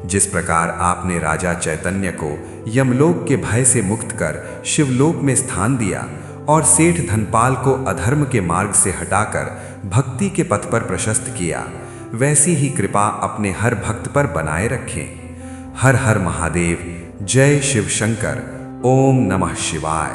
जिस प्रकार आपने राजा चैतन्य को यमलोक के भय से मुक्त कर शिवलोक में स्थान दिया और सेठ धनपाल को अधर्म के मार्ग से हटाकर भक्ति के पथ पर प्रशस्त किया, वैसी ही कृपा अपने हर भक्त पर बनाए रखें। हर हर महादेव। जय शिव शंकर। ओम नमः शिवाय।